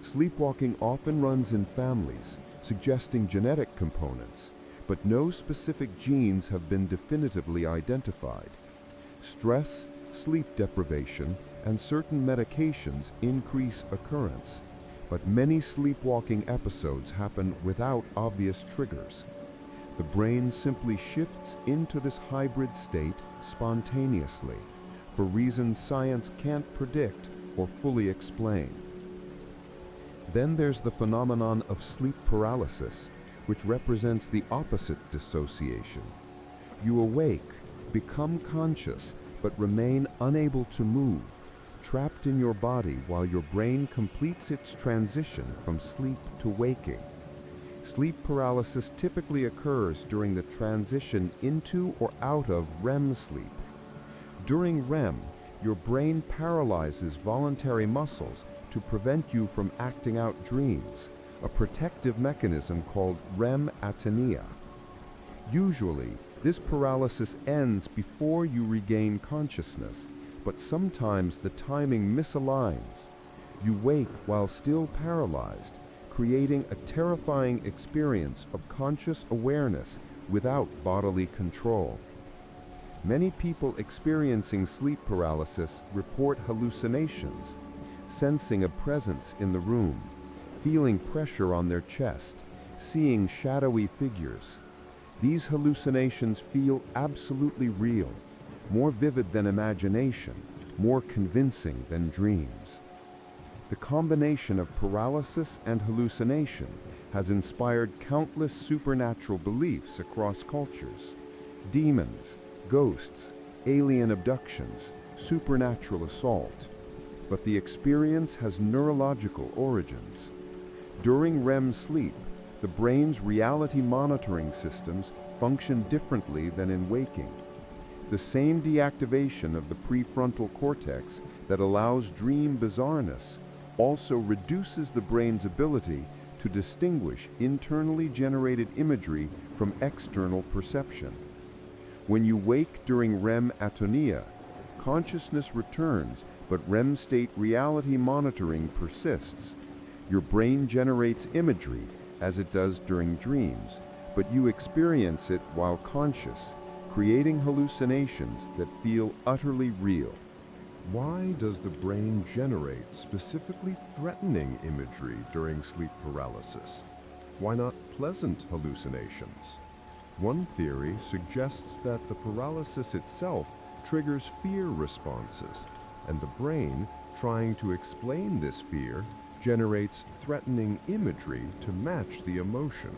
Speaker 1: Sleepwalking often runs in families, suggesting genetic components, but no specific genes have been definitively identified. Stress, sleep deprivation, and certain medications increase occurrence, but many sleepwalking episodes happen without obvious triggers. The brain simply shifts into this hybrid state spontaneously, for reasons science can't predict or fully explain. Then there's the phenomenon of sleep paralysis, which represents the opposite dissociation. You awake, become conscious, but remain unable to move, trapped in your body while your brain completes its transition from sleep to waking. Sleep paralysis typically occurs during the transition into or out of REM sleep. During REM, your brain paralyzes voluntary muscles to prevent you from acting out dreams, a protective mechanism called REM atania. Usually, this paralysis ends before you regain consciousness, but sometimes the timing misaligns. You wake while still paralyzed, creating a terrifying experience of conscious awareness without bodily control. Many people experiencing sleep paralysis report hallucinations, sensing a presence in the room, feeling pressure on their chest, seeing shadowy figures. These hallucinations feel absolutely real, more vivid than imagination, more convincing than dreams. The combination of paralysis and hallucination has inspired countless supernatural beliefs across cultures. Demons, ghosts, alien abductions, supernatural assault. But the experience has neurological origins. During REM sleep, the brain's reality monitoring systems function differently than in waking. The same deactivation of the prefrontal cortex that allows dream bizarreness also reduces the brain's ability to distinguish internally generated imagery from external perception. When you wake during REM atonia, consciousness returns, but REM state reality monitoring persists. Your brain generates imagery, as it does during dreams, but you experience it while conscious, creating hallucinations that feel utterly real.
Speaker 2: Why does the brain generate specifically threatening imagery during sleep paralysis? Why not pleasant hallucinations? One theory suggests that the paralysis itself triggers fear responses, and the brain, trying to explain this fear, generates threatening imagery to match the emotion.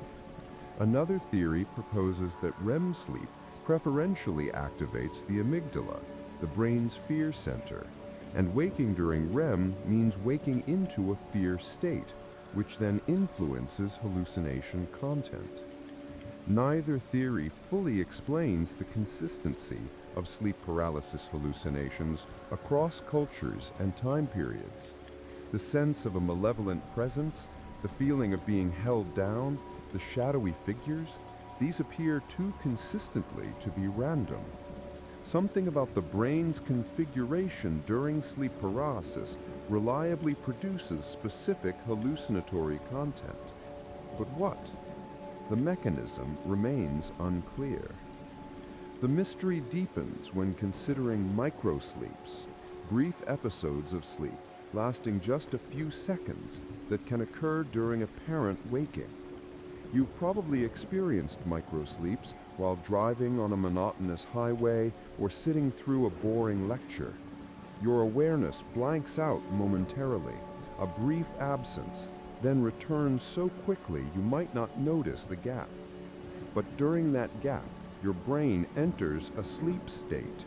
Speaker 2: Another theory proposes that REM sleep preferentially activates the amygdala, the brain's fear center, and waking during REM means waking into a fear state, which then influences hallucination content. Neither theory fully explains the consistency of sleep paralysis hallucinations across cultures and time periods. The sense of a malevolent presence, the feeling of being held down, the shadowy figures, these appear too consistently to be random. Something about the brain's configuration during sleep paralysis reliably produces specific hallucinatory content. But what? The mechanism remains unclear. The mystery deepens when considering microsleeps, brief episodes of sleep lasting just a few seconds that can occur during apparent waking. You've probably experienced microsleeps while driving on a monotonous highway or sitting through a boring lecture. Your awareness blanks out momentarily, a brief absence, then returns so quickly you might not notice the gap. But during that gap, your brain enters a sleep state.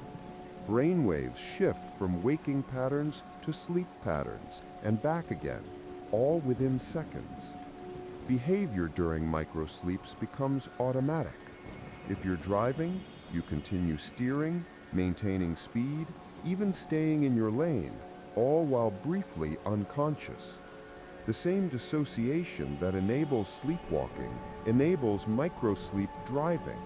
Speaker 2: Brainwaves shift from waking patterns to sleep patterns and back again, all within seconds. Behavior during microsleeps becomes automatic. If you're driving, you continue steering, maintaining speed, even staying in your lane, all while briefly unconscious. The same dissociation that enables sleepwalking enables microsleep driving.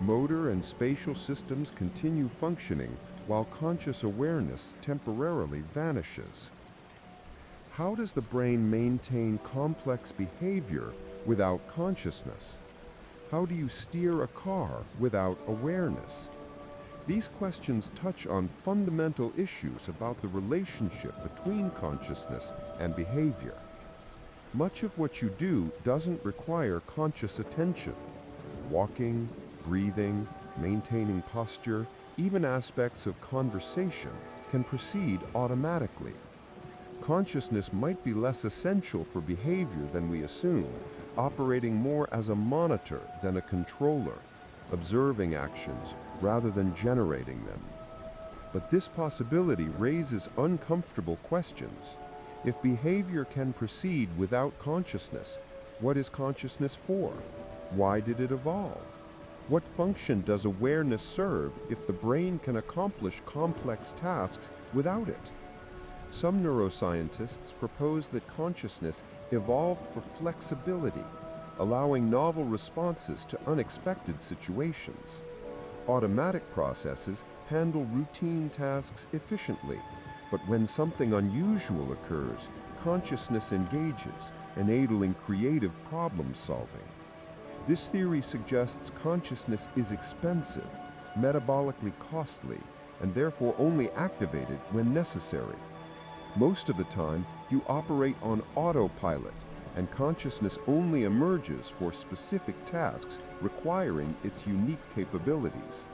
Speaker 2: Motor and spatial systems continue functioning while conscious awareness temporarily vanishes. How does the brain maintain complex behavior without consciousness? How do you steer a car without awareness? These questions touch on fundamental issues about the relationship between consciousness and behavior. Much of what you do doesn't require conscious attention. Walking, breathing, maintaining posture, even aspects of conversation can proceed automatically. Consciousness might be less essential for behavior than we assume, operating more as a monitor than a controller, observing actions rather than generating them. But this possibility raises uncomfortable questions. If behavior can proceed without consciousness, what is consciousness for? Why did it evolve? What function does awareness serve if the brain can accomplish complex tasks without it? Some neuroscientists propose that consciousness evolved for flexibility, allowing novel responses to unexpected situations. Automatic processes handle routine tasks efficiently, but when something unusual occurs, consciousness engages, enabling creative problem solving. This theory suggests consciousness is expensive, metabolically costly, and therefore only activated when necessary. Most of the time, you operate on autopilot, and consciousness only emerges for specific tasks requiring its unique capabilities.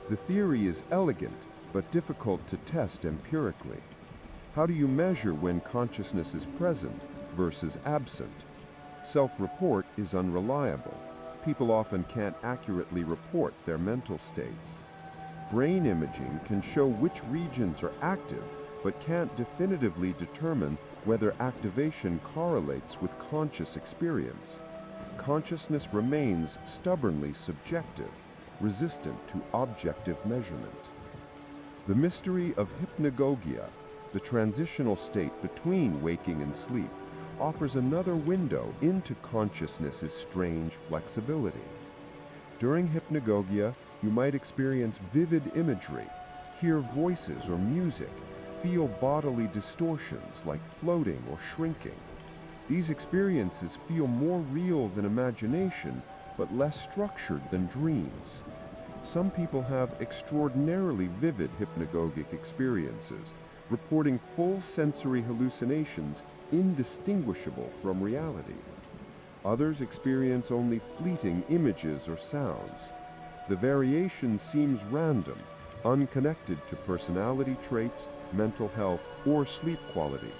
Speaker 2: The theory is elegant, but difficult to test empirically. How do you measure when consciousness is present versus absent? Self-report is unreliable. People often can't accurately report their mental states. Brain imaging can show which regions are active, but can't definitively determine whether activation correlates with conscious experience. Consciousness remains stubbornly subjective, resistant to objective measurement. The mystery of hypnagogia,
Speaker 1: The transitional state between waking and sleep offers another window into consciousness's strange flexibility. During hypnagogia, you might experience vivid imagery, hear voices or music, feel bodily distortions like floating or shrinking. These experiences feel more real than imagination, but less structured than dreams. Some people have extraordinarily vivid hypnagogic experiences, reporting full sensory hallucinations indistinguishable from reality. Others experience only fleeting images or sounds. The variation seems random, unconnected to personality traits, mental health, or sleep quality.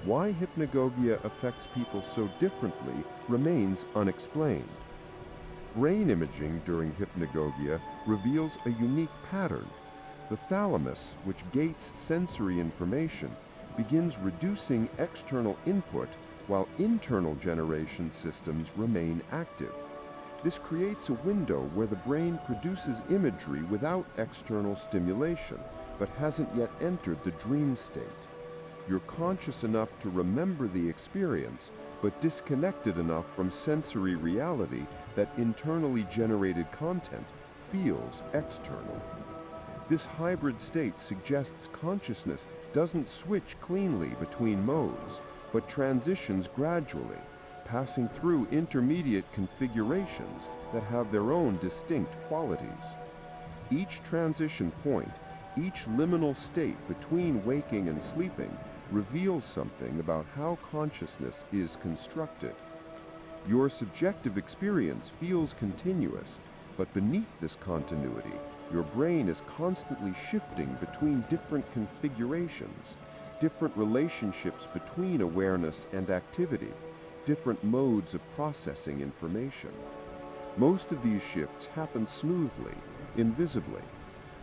Speaker 1: Why hypnagogia affects people so differently remains unexplained. Brain imaging during hypnagogia reveals a unique pattern. The thalamus, which gates sensory information, begins reducing external input while internal generation systems remain active. This creates a window where the brain produces imagery without external stimulation, but hasn't yet entered the dream state. You're conscious enough to remember the experience, but disconnected enough from sensory reality that internally generated content feels external. This hybrid state suggests consciousness doesn't switch cleanly between modes, but transitions gradually, passing through intermediate configurations that have their own distinct qualities. Each transition point, each liminal state between waking and sleeping, reveals something about how consciousness is constructed. Your subjective experience feels continuous, but beneath this continuity, your brain is constantly shifting between different configurations, different relationships between awareness and activity, different modes of processing information. Most of these shifts happen smoothly, invisibly.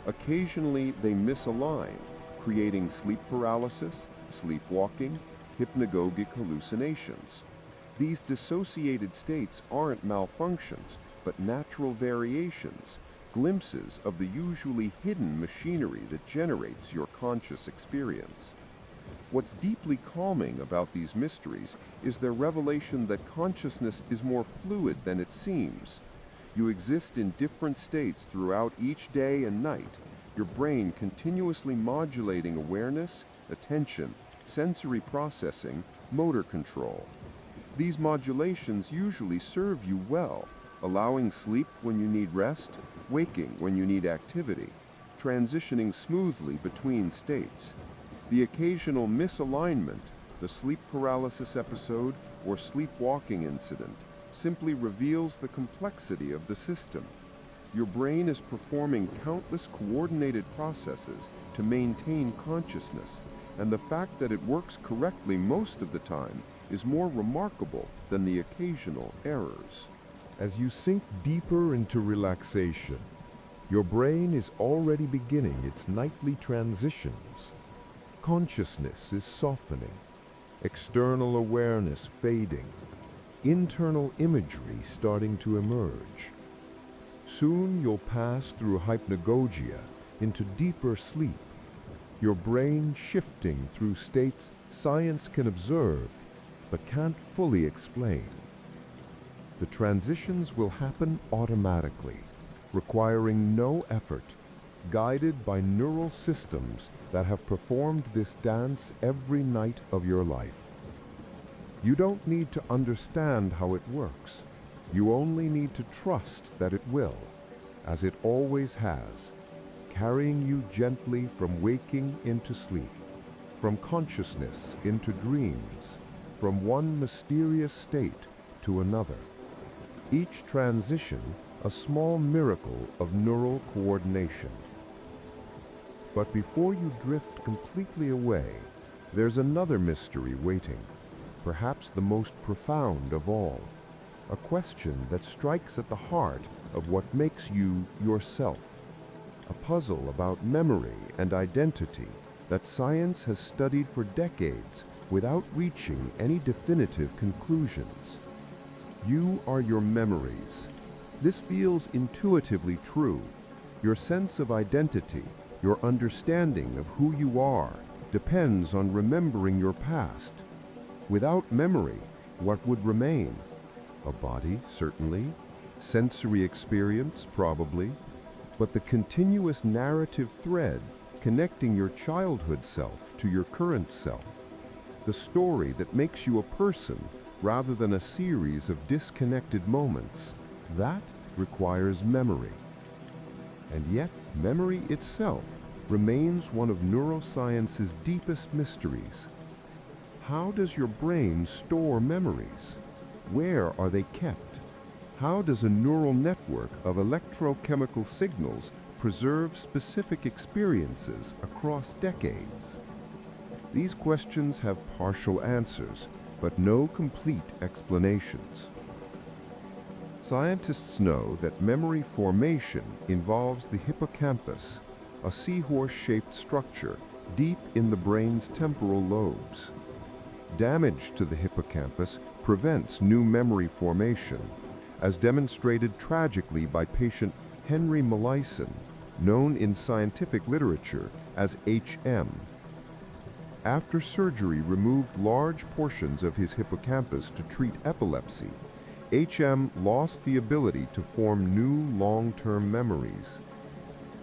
Speaker 1: Occasionally, they misalign, creating sleep paralysis, sleepwalking, hypnagogic hallucinations. These dissociated states aren't malfunctions, but natural variations, glimpses of the usually hidden machinery that generates your conscious experience. What's deeply calming about these mysteries is their revelation that consciousness is more fluid than it seems. You exist in different states throughout each day and night, your brain continuously modulating awareness, attention, sensory processing, motor control. These modulations usually serve you well, allowing sleep when you need rest, waking when you need activity, transitioning smoothly between states. The occasional misalignment, the sleep paralysis episode, or sleepwalking incident, simply reveals the complexity of the system. Your brain is performing countless coordinated processes to maintain consciousness, and the fact that it works correctly most of the time is more remarkable than the occasional errors.
Speaker 2: As you sink deeper into relaxation, your brain is already beginning its nightly transitions. Consciousness is softening, external awareness fading, internal imagery starting to emerge. Soon you'll pass through hypnagogia into deeper sleep, your brain shifting through states science can observe but can't fully explain. The transitions will happen automatically, requiring no effort, guided by neural systems that have performed this dance every night of your life. You don't need to understand how it works. You only need to trust that it will, as it always has, carrying you gently from waking into sleep, from consciousness into dreams, from one mysterious state to another. Each transition a small miracle of neural coordination. But before you drift completely away, there's another mystery waiting, perhaps the most profound of all, a question that strikes at the heart of what makes you yourself, a puzzle about memory and identity that science has studied for decades without reaching any definitive conclusions. You are your memories. This feels intuitively true. Your sense of identity, your understanding of who you are,
Speaker 1: depends on remembering your past. Without memory, what would remain? A body, certainly. Sensory experience, probably. But the continuous narrative thread connecting your childhood self to your current self, the story that makes you a person rather than a series of disconnected moments, that requires memory. And yet, memory itself remains one of neuroscience's deepest mysteries. How does your brain store memories? Where are they kept? How does a neural network of electrochemical signals preserve specific experiences across decades? These questions have partial answers, but no complete explanations. Scientists know that memory formation involves the hippocampus, a seahorse-shaped structure deep in the brain's temporal lobes. Damage to the hippocampus prevents new memory formation, as demonstrated tragically by patient Henry Molaison, known in scientific literature as HM. After surgery removed large portions of his hippocampus to treat epilepsy, HM lost the ability to form new long-term memories.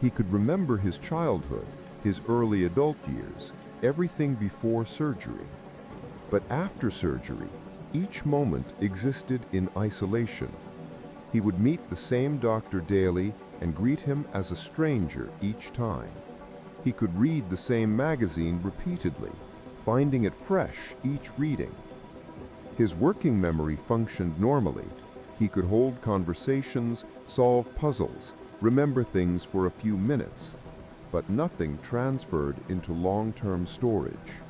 Speaker 1: He could remember his childhood, his early adult years, everything before surgery. But after surgery, each moment existed in isolation. He would meet the same doctor daily and greet him as a stranger each time. He could read the same magazine repeatedly, finding it fresh each reading. His working memory functioned normally. He could hold conversations, solve puzzles, remember things for a few minutes, but nothing transferred into long-term storage.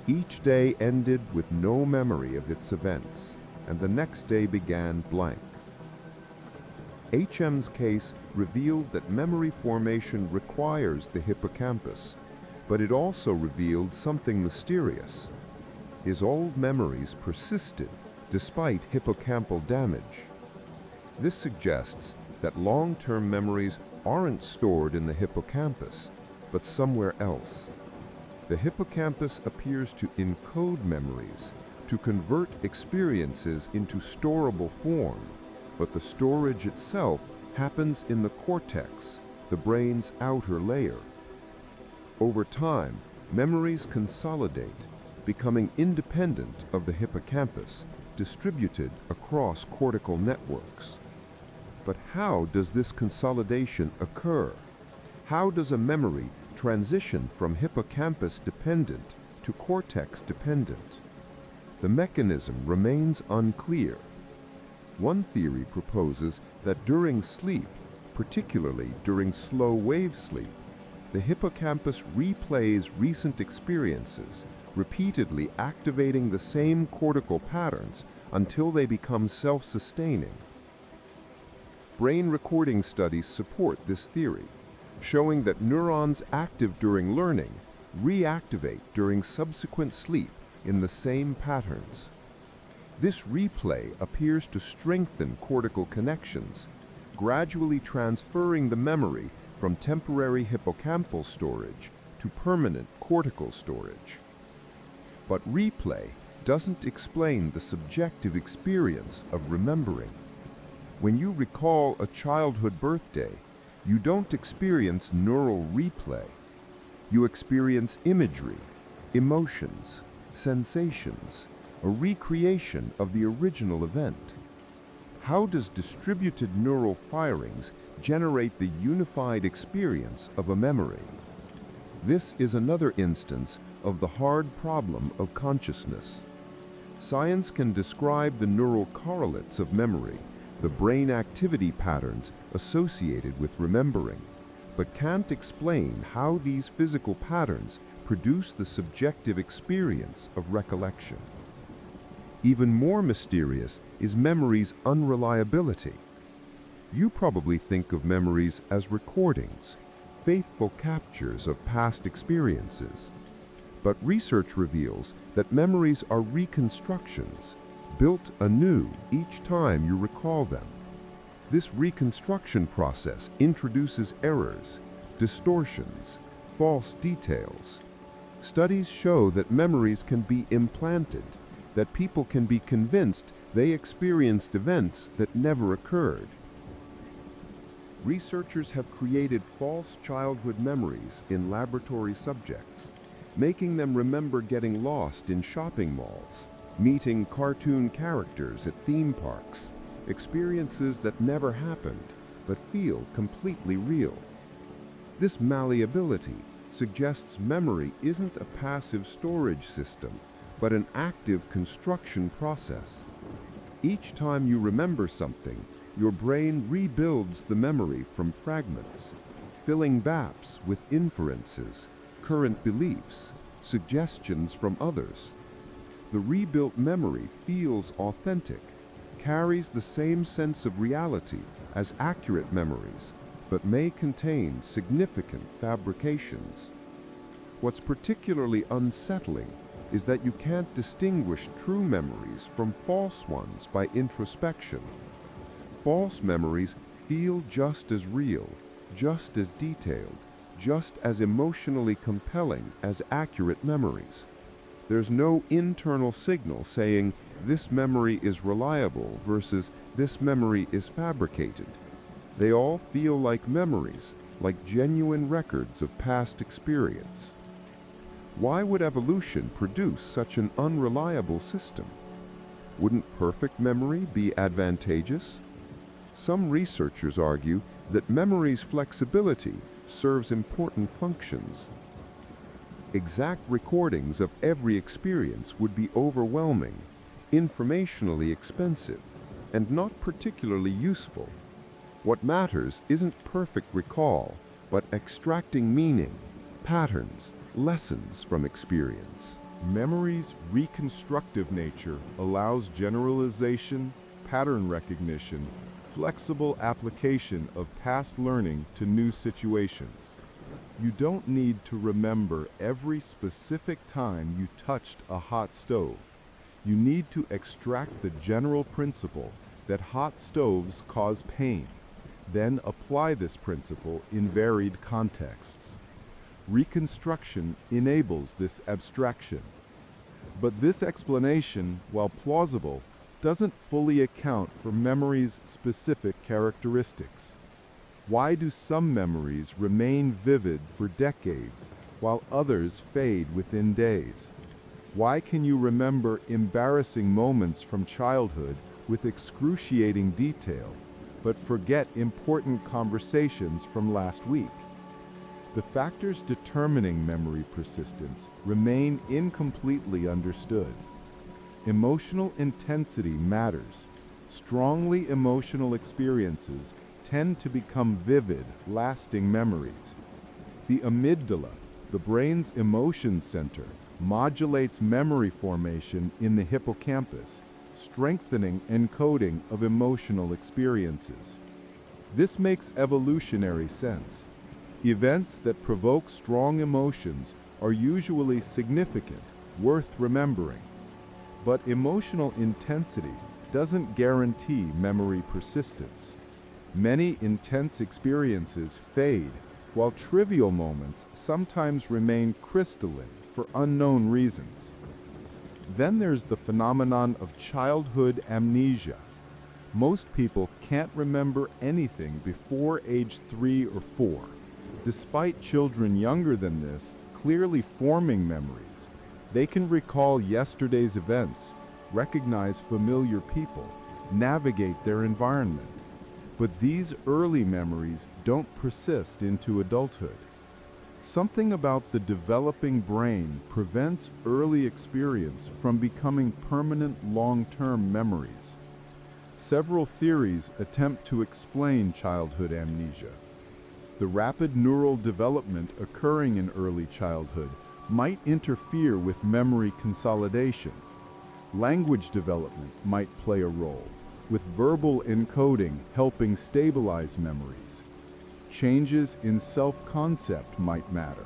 Speaker 1: Each day ended with no memory of its events, and the next day began blank. HM's case revealed that memory formation requires the hippocampus, but it also revealed something mysterious. His old memories persisted despite hippocampal damage. This suggests that long-term memories aren't stored in the hippocampus, but somewhere else. The hippocampus appears to encode memories, to convert experiences into storable form, but the storage itself happens in the cortex, the brain's outer layer. Over time, memories consolidate, becoming independent of the hippocampus, distributed across cortical networks. But how does this consolidation occur? How does a memory transition from hippocampus-dependent to cortex-dependent? The mechanism remains unclear. One theory proposes that during sleep, particularly during slow-wave sleep, the hippocampus replays recent experiences, repeatedly activating the same cortical patterns until they become self-sustaining. Brain recording studies support this theory, showing that neurons active during learning reactivate during subsequent sleep in the same patterns. This replay appears to strengthen cortical connections, gradually transferring the memory from temporary hippocampal storage to permanent cortical storage. But replay doesn't explain the subjective experience of remembering. When you recall a childhood birthday, you don't experience neural replay. You experience imagery, emotions, sensations, a recreation of the original event. How does distributed neural firings generate the unified experience of a memory? This is another instance of the hard problem of consciousness. Science can describe the neural correlates of memory, the brain activity patterns associated with remembering, but can't explain how these physical patterns produce the subjective experience of recollection. Even more mysterious is memory's unreliability. You probably think of memories as recordings, faithful captures of past experiences. But research reveals that memories are reconstructions, built anew each time you recall them. This reconstruction process introduces errors, distortions, false details. Studies show that memories can be implanted, that people can be convinced they experienced events that never occurred. Researchers have created false childhood memories in laboratory subjects, making them remember getting lost in shopping malls, meeting cartoon characters at theme parks, experiences that never happened but feel completely real. This malleability suggests memory isn't a passive storage system, but an active construction process. Each time you remember something, your brain rebuilds the memory from fragments, filling gaps with inferences, current beliefs, suggestions from others. The rebuilt memory feels authentic, carries the same sense of reality as accurate memories, but may contain significant fabrications. What's particularly unsettling is that you can't distinguish true memories from false ones by introspection. False memories feel just as real, just as detailed, just as emotionally compelling as accurate memories. There's no internal signal saying this memory is reliable versus this memory is fabricated. They all feel like memories, like genuine records of past experience. Why would evolution produce such an unreliable system? Wouldn't perfect memory be advantageous? Some researchers argue that memory's flexibility serves important functions. Exact recordings of every experience would be overwhelming, informationally expensive, and not particularly useful. What matters isn't perfect recall, but extracting meaning, patterns, lessons from experience.
Speaker 2: Memory's reconstructive nature allows generalization, pattern recognition, flexible application of past learning to new situations. You don't need to remember every specific time you touched a hot stove. You need to extract the general principle that hot stoves cause pain, then apply this principle in varied contexts. Reconstruction enables this abstraction. But this explanation, while plausible, doesn't fully account for memory's specific characteristics. Why do some memories remain vivid for decades, while others fade within days? Why can you remember embarrassing moments from childhood with excruciating detail, but forget important conversations from last week? The factors determining memory persistence remain incompletely understood. Emotional intensity matters. Strongly emotional experiences tend to become vivid, lasting memories. The amygdala, the brain's emotion center, modulates memory formation in the hippocampus, strengthening encoding of emotional experiences. This makes evolutionary sense. Events that provoke strong emotions are usually significant, worth remembering. But emotional intensity doesn't guarantee memory persistence. Many intense experiences fade, while trivial moments sometimes remain crystalline for unknown reasons. Then there's the phenomenon of childhood amnesia. Most people can't remember anything before age 3 or 4, despite children younger than this clearly forming memories. They can recall yesterday's events, recognize familiar people, navigate their environment. But these early memories don't persist into adulthood. Something about the developing brain prevents early experience from becoming permanent long-term memories. Several theories attempt to explain childhood amnesia. The rapid neural development occurring in early childhood might interfere with memory consolidation. Language development might play a role, with verbal encoding helping stabilize memories. Changes in self-concept might matter,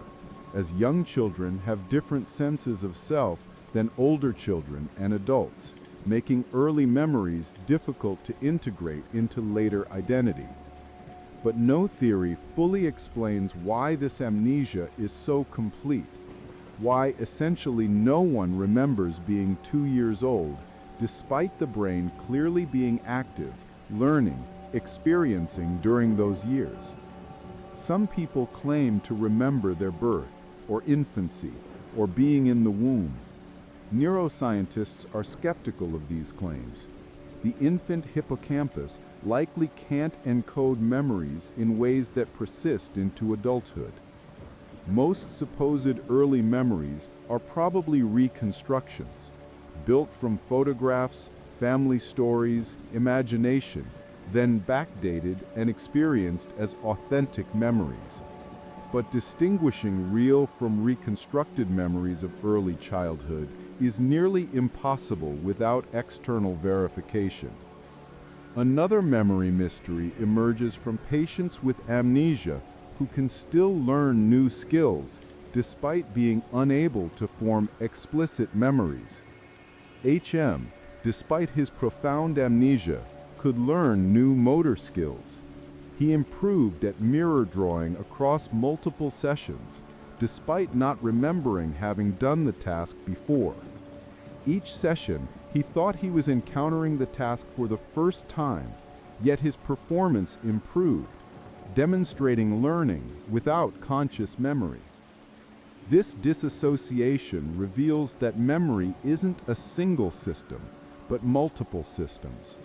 Speaker 2: as young children have different senses of self than older children and adults, making early memories difficult to integrate into later identity. But no theory fully explains why this amnesia is so complete.
Speaker 3: why essentially no one remembers being 2 years old, despite the brain clearly being active, learning, experiencing during those years. Some people claim to remember their birth, or infancy, or being in the womb. Neuroscientists are skeptical of these claims. The infant hippocampus likely can't encode memories in ways that persist into adulthood. Most supposed early memories are probably reconstructions, built from photographs, family stories, imagination, then backdated and experienced as authentic memories. But distinguishing real from reconstructed memories of early childhood is nearly impossible without external verification. Another memory mystery emerges from patients with amnesia who can still learn new skills despite being unable to form explicit memories. HM, despite his profound amnesia, could learn new motor skills. He improved at mirror drawing across multiple sessions, despite not remembering having done the task before. Each session, he thought he was encountering the task for the first time, yet his performance improved, demonstrating learning without conscious memory. This disassociation reveals that memory isn't a single system, but multiple systems.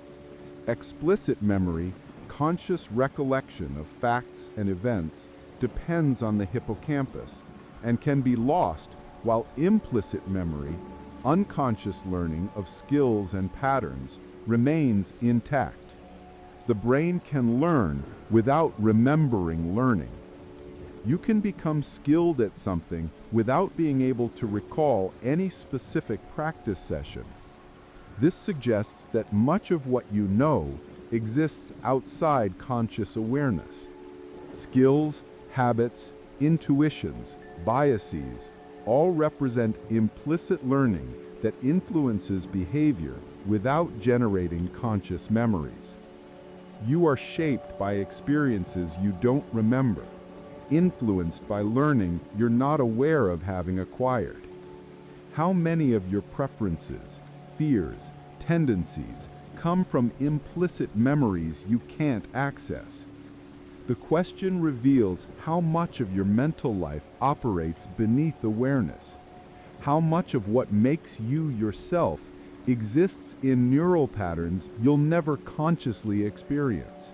Speaker 3: Explicit memory, conscious recollection of facts and events, depends on the hippocampus and can be lost, while implicit memory, unconscious learning of skills and patterns, remains intact. The brain can learn without remembering learning. You can become skilled at something without being able to recall any specific practice session. This suggests that much of what you know exists outside conscious awareness. Skills, habits, intuitions, biases, all represent implicit learning that influences behavior without generating conscious memories. You are shaped by experiences you don't remember, influenced by learning you're not aware of having acquired. How many of your preferences, fears, tendencies come from implicit memories you can't access? The question reveals how much of your mental life operates beneath awareness, how much of what makes you yourself exists in neural patterns you'll never consciously experience.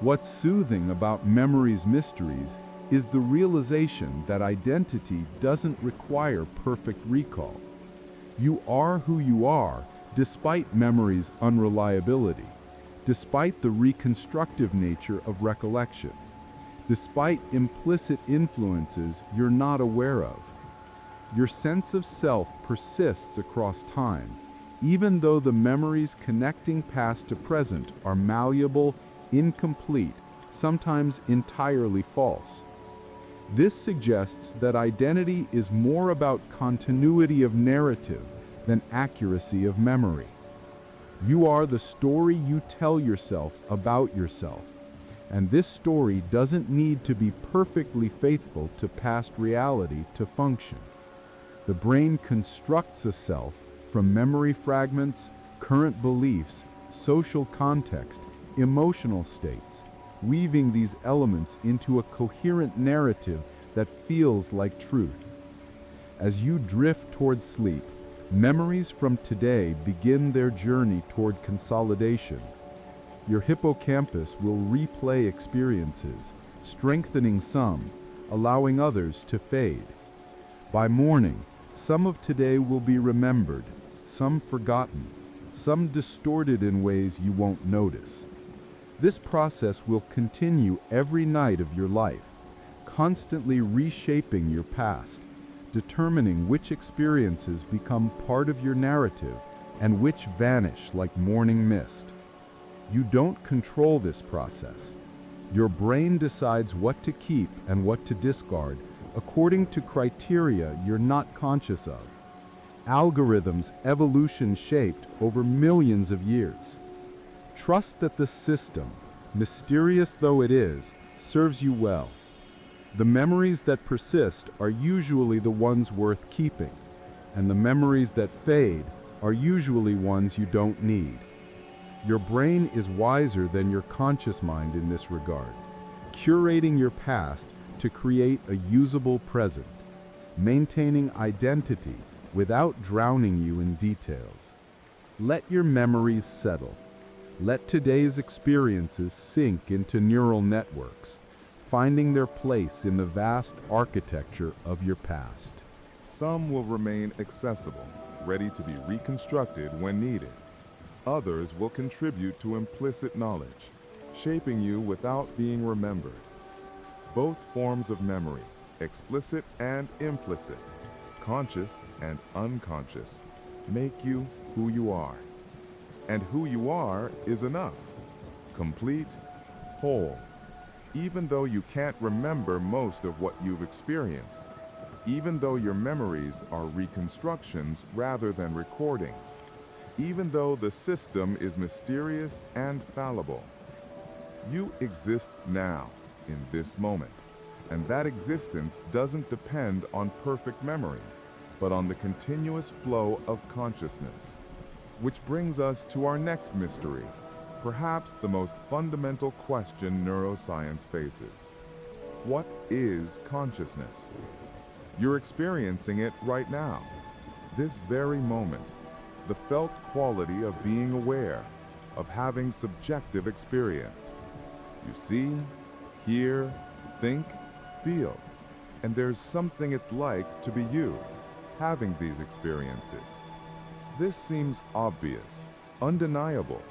Speaker 3: What's soothing about memory's mysteries is the realization that identity doesn't require perfect recall. You are who you are despite memory's unreliability, despite the reconstructive nature of recollection, despite implicit influences you're not aware of. Your sense of self persists across time, even though the memories connecting past to present are malleable, incomplete, sometimes entirely false. This suggests that identity is more about continuity of narrative than accuracy of memory. You are the story you tell yourself about yourself, and this story doesn't need to be perfectly faithful to past reality to function. The brain constructs a self from memory fragments, current beliefs, social context, emotional states, weaving these elements into a coherent narrative that feels like truth. As you drift toward sleep, memories from today begin their journey toward consolidation. Your hippocampus will replay experiences, strengthening some, allowing others to fade. By morning, some of today will be remembered, some forgotten, some distorted in ways you won't notice. This process will continue every night of your life, constantly reshaping your past, determining which experiences become part of your narrative and which vanish like morning mist. You don't control this process. Your brain decides what to keep and what to discard according to criteria you're not conscious of. Algorithms evolution shaped over millions of years. Trust that the system, mysterious though it is, serves you well.
Speaker 4: The memories that persist are usually the ones worth keeping, and the memories that fade are usually ones you don't need. Your brain is wiser than your conscious mind in this regard, curating your past to create a usable present, maintaining identity without drowning you in details. Let your memories settle. Let today's experiences sink into neural networks, finding their place in the vast architecture of your past.
Speaker 2: Some will remain accessible, ready to be reconstructed when needed. Others will contribute to implicit knowledge, shaping you without being remembered. Both forms of memory, explicit and implicit, conscious and unconscious, make you who you are. And who you are is enough, complete, whole. Even though you can't remember most of what you've experienced, even though your memories are reconstructions rather than recordings, even though the system is mysterious and fallible, you exist now, in this moment, and that existence doesn't depend on perfect memory, but on the continuous flow of consciousness. Which brings us to our next mystery, perhaps the most fundamental question neuroscience faces. What is consciousness? You're experiencing it right now, this very moment, the felt quality of being aware, of having subjective experience. You see, hear, think, feel, and there's something it's like to be you, having these experiences. This seems obvious, undeniable,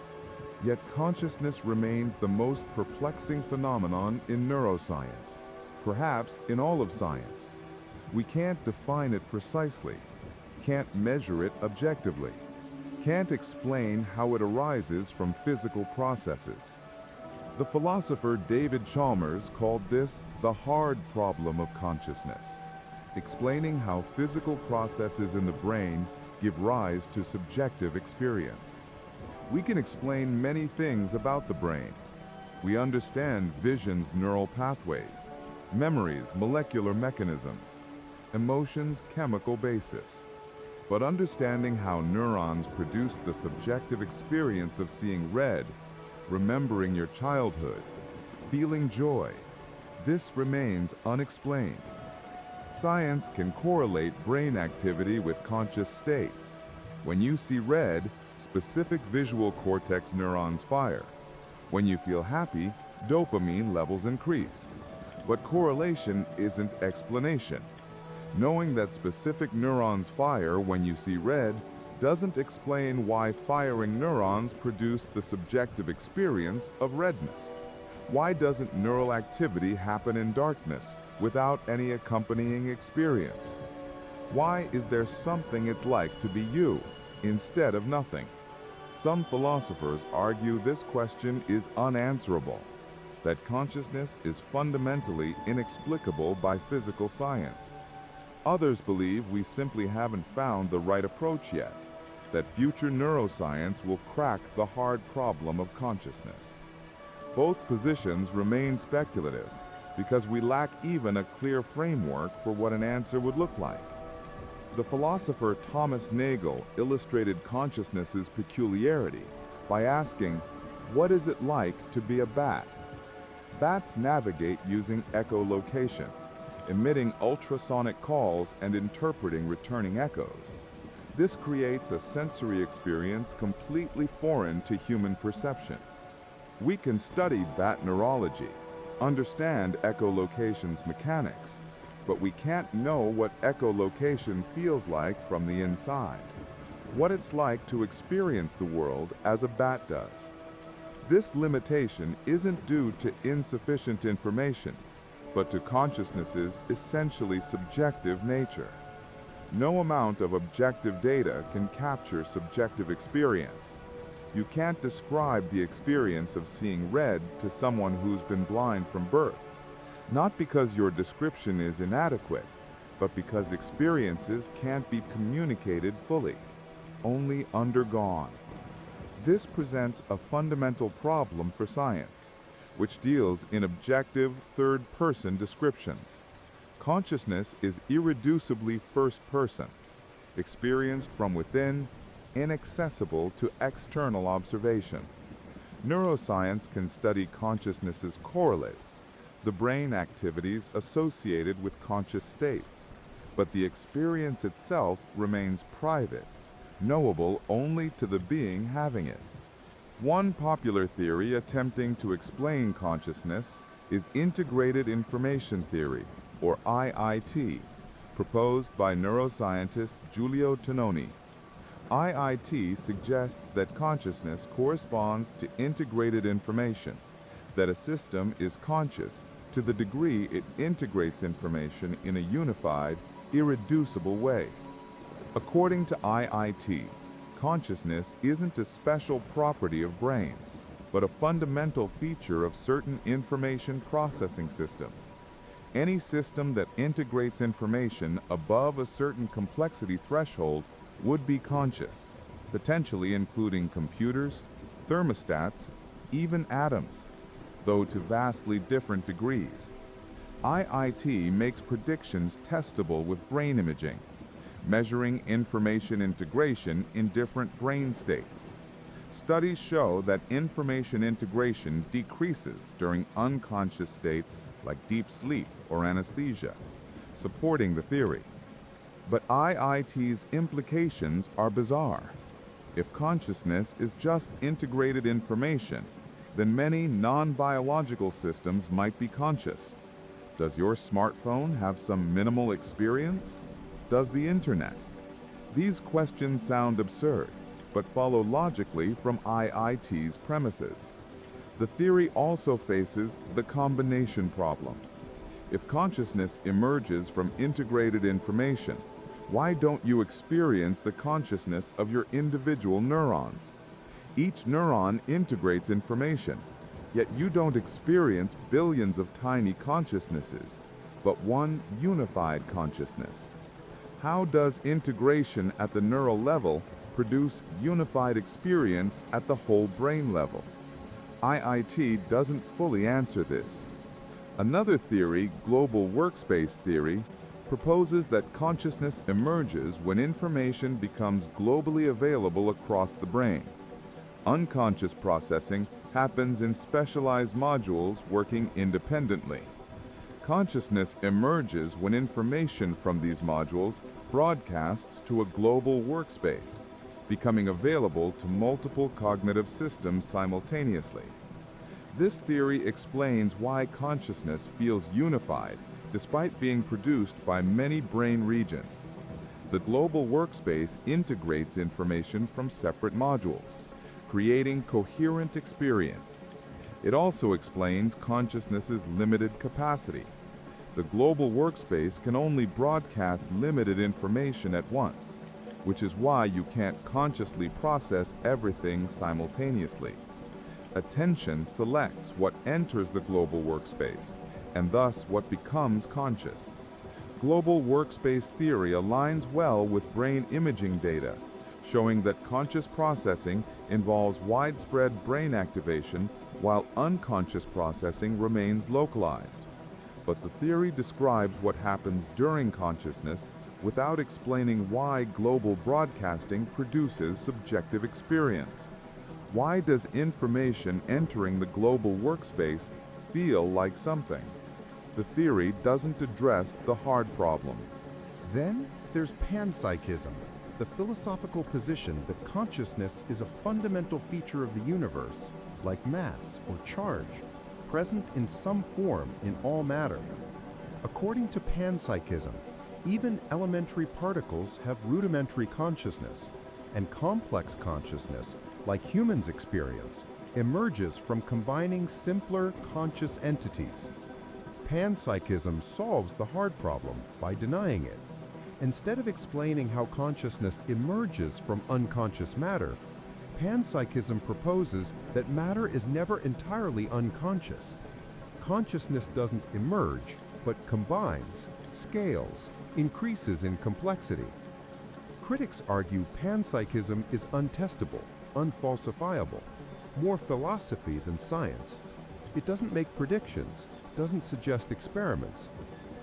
Speaker 2: yet consciousness remains the most perplexing phenomenon in neuroscience, perhaps in all of science. We can't define it precisely, can't measure it objectively, can't explain how it arises from physical processes. The philosopher David Chalmers called this the hard problem of consciousness, explaining how physical processes in the brain give rise to subjective experience. We can explain many things about the brain. We understand vision's neural pathways, memories, molecular mechanisms, emotions' chemical basis. But understanding how neurons produce the subjective experience of seeing red, remembering your childhood, feeling joy, this remains unexplained. Science can correlate brain activity with conscious states. When you see red, specific visual cortex neurons fire. When you feel happy, dopamine levels increase. But correlation isn't explanation. Knowing that specific neurons fire when you see red doesn't explain why firing neurons produce the subjective experience of redness. Why doesn't neural activity happen in darkness without any accompanying experience? Why is there something it's like to be you instead of nothing? Some philosophers argue this question is unanswerable, that consciousness is fundamentally inexplicable by physical science. Others believe we simply haven't found the right approach yet, that future neuroscience will crack the hard problem of consciousness. Both positions remain speculative because we lack even a clear framework for what an answer would look like. The philosopher Thomas Nagel illustrated consciousness's peculiarity by asking, what is it like to be a bat? Bats navigate using echolocation, emitting ultrasonic calls and interpreting returning echoes. This creates a sensory experience completely foreign to human perception. We can study bat neurology, understand echolocation's mechanics, but we can't know what echolocation feels like from the inside, what it's like to experience the world as a bat does. This limitation isn't due to insufficient information, but to consciousness's essentially subjective nature. No amount of objective data can capture subjective experience. You can't describe the experience of seeing red to someone who's been blind from birth, not because your description is inadequate, but because experiences can't be communicated fully, only undergone. This presents a fundamental problem for science.
Speaker 5: which deals in objective third-person descriptions. Consciousness is irreducibly first-person, experienced from within, inaccessible to external observation. Neuroscience can study consciousness's correlates, the brain activities associated with conscious states, but the experience itself remains private, knowable only to the being having it. One popular theory attempting to explain consciousness is integrated information theory, or IIT, proposed by neuroscientist Giulio Tononi. IIT suggests that consciousness corresponds to integrated information, that a system is conscious to the degree it integrates information in a unified, irreducible way. According to IIT, consciousness isn't a special property of brains, but a fundamental feature of certain information processing systems. Any system that integrates information above a certain complexity threshold would be conscious, potentially including computers, thermostats, even atoms, though to vastly different degrees. IIT makes predictions testable with brain imaging, measuring information integration in different brain states. Studies show that information integration decreases during unconscious states like deep sleep or anesthesia, supporting the theory. But IIT's implications are bizarre. If consciousness is just integrated information, then many non-biological systems might be conscious. Does your smartphone have some minimal experience? Does the internet? These questions sound absurd, but follow logically from IIT's premises. The theory also faces the combination problem. If consciousness emerges from integrated information, why don't you experience the consciousness of your individual neurons? Each neuron integrates information, yet you don't experience billions of tiny consciousnesses, but one unified consciousness. How does integration at the neural level produce unified experience at the whole brain level? IIT doesn't fully answer this. Another theory, global workspace theory, proposes that consciousness emerges when information becomes globally available across the brain. Unconscious processing happens in specialized modules working independently. Consciousness emerges when information from these modules broadcasts to a global workspace, becoming available to multiple cognitive systems simultaneously. This theory explains why consciousness feels unified despite being produced by many brain regions. The global workspace integrates information from separate modules, creating coherent experience. It also explains consciousness's limited capacity. The global workspace can only broadcast limited information at once, which is why you can't consciously process everything simultaneously. Attention selects what enters the global workspace, and thus what becomes conscious. Global workspace theory aligns well with brain imaging data, showing that conscious processing involves widespread brain activation while unconscious processing remains localized. But the theory describes what happens during consciousness without explaining why global broadcasting produces subjective experience. Why does information entering the global workspace feel like something? The theory doesn't address the hard problem.
Speaker 1: Then there's panpsychism, the philosophical position that consciousness is a fundamental feature of the universe, like mass or charge, present in some form in all matter. According to panpsychism, even elementary particles have rudimentary consciousness, and complex consciousness, like humans experience, emerges from combining simpler conscious entities. Panpsychism solves the hard problem by denying it. Instead of explaining how consciousness emerges from unconscious matter, panpsychism proposes that matter is never entirely unconscious. Consciousness doesn't emerge, but combines, scales, increases in complexity. Critics argue panpsychism is untestable, unfalsifiable, more philosophy than science. It doesn't make predictions, doesn't suggest experiments.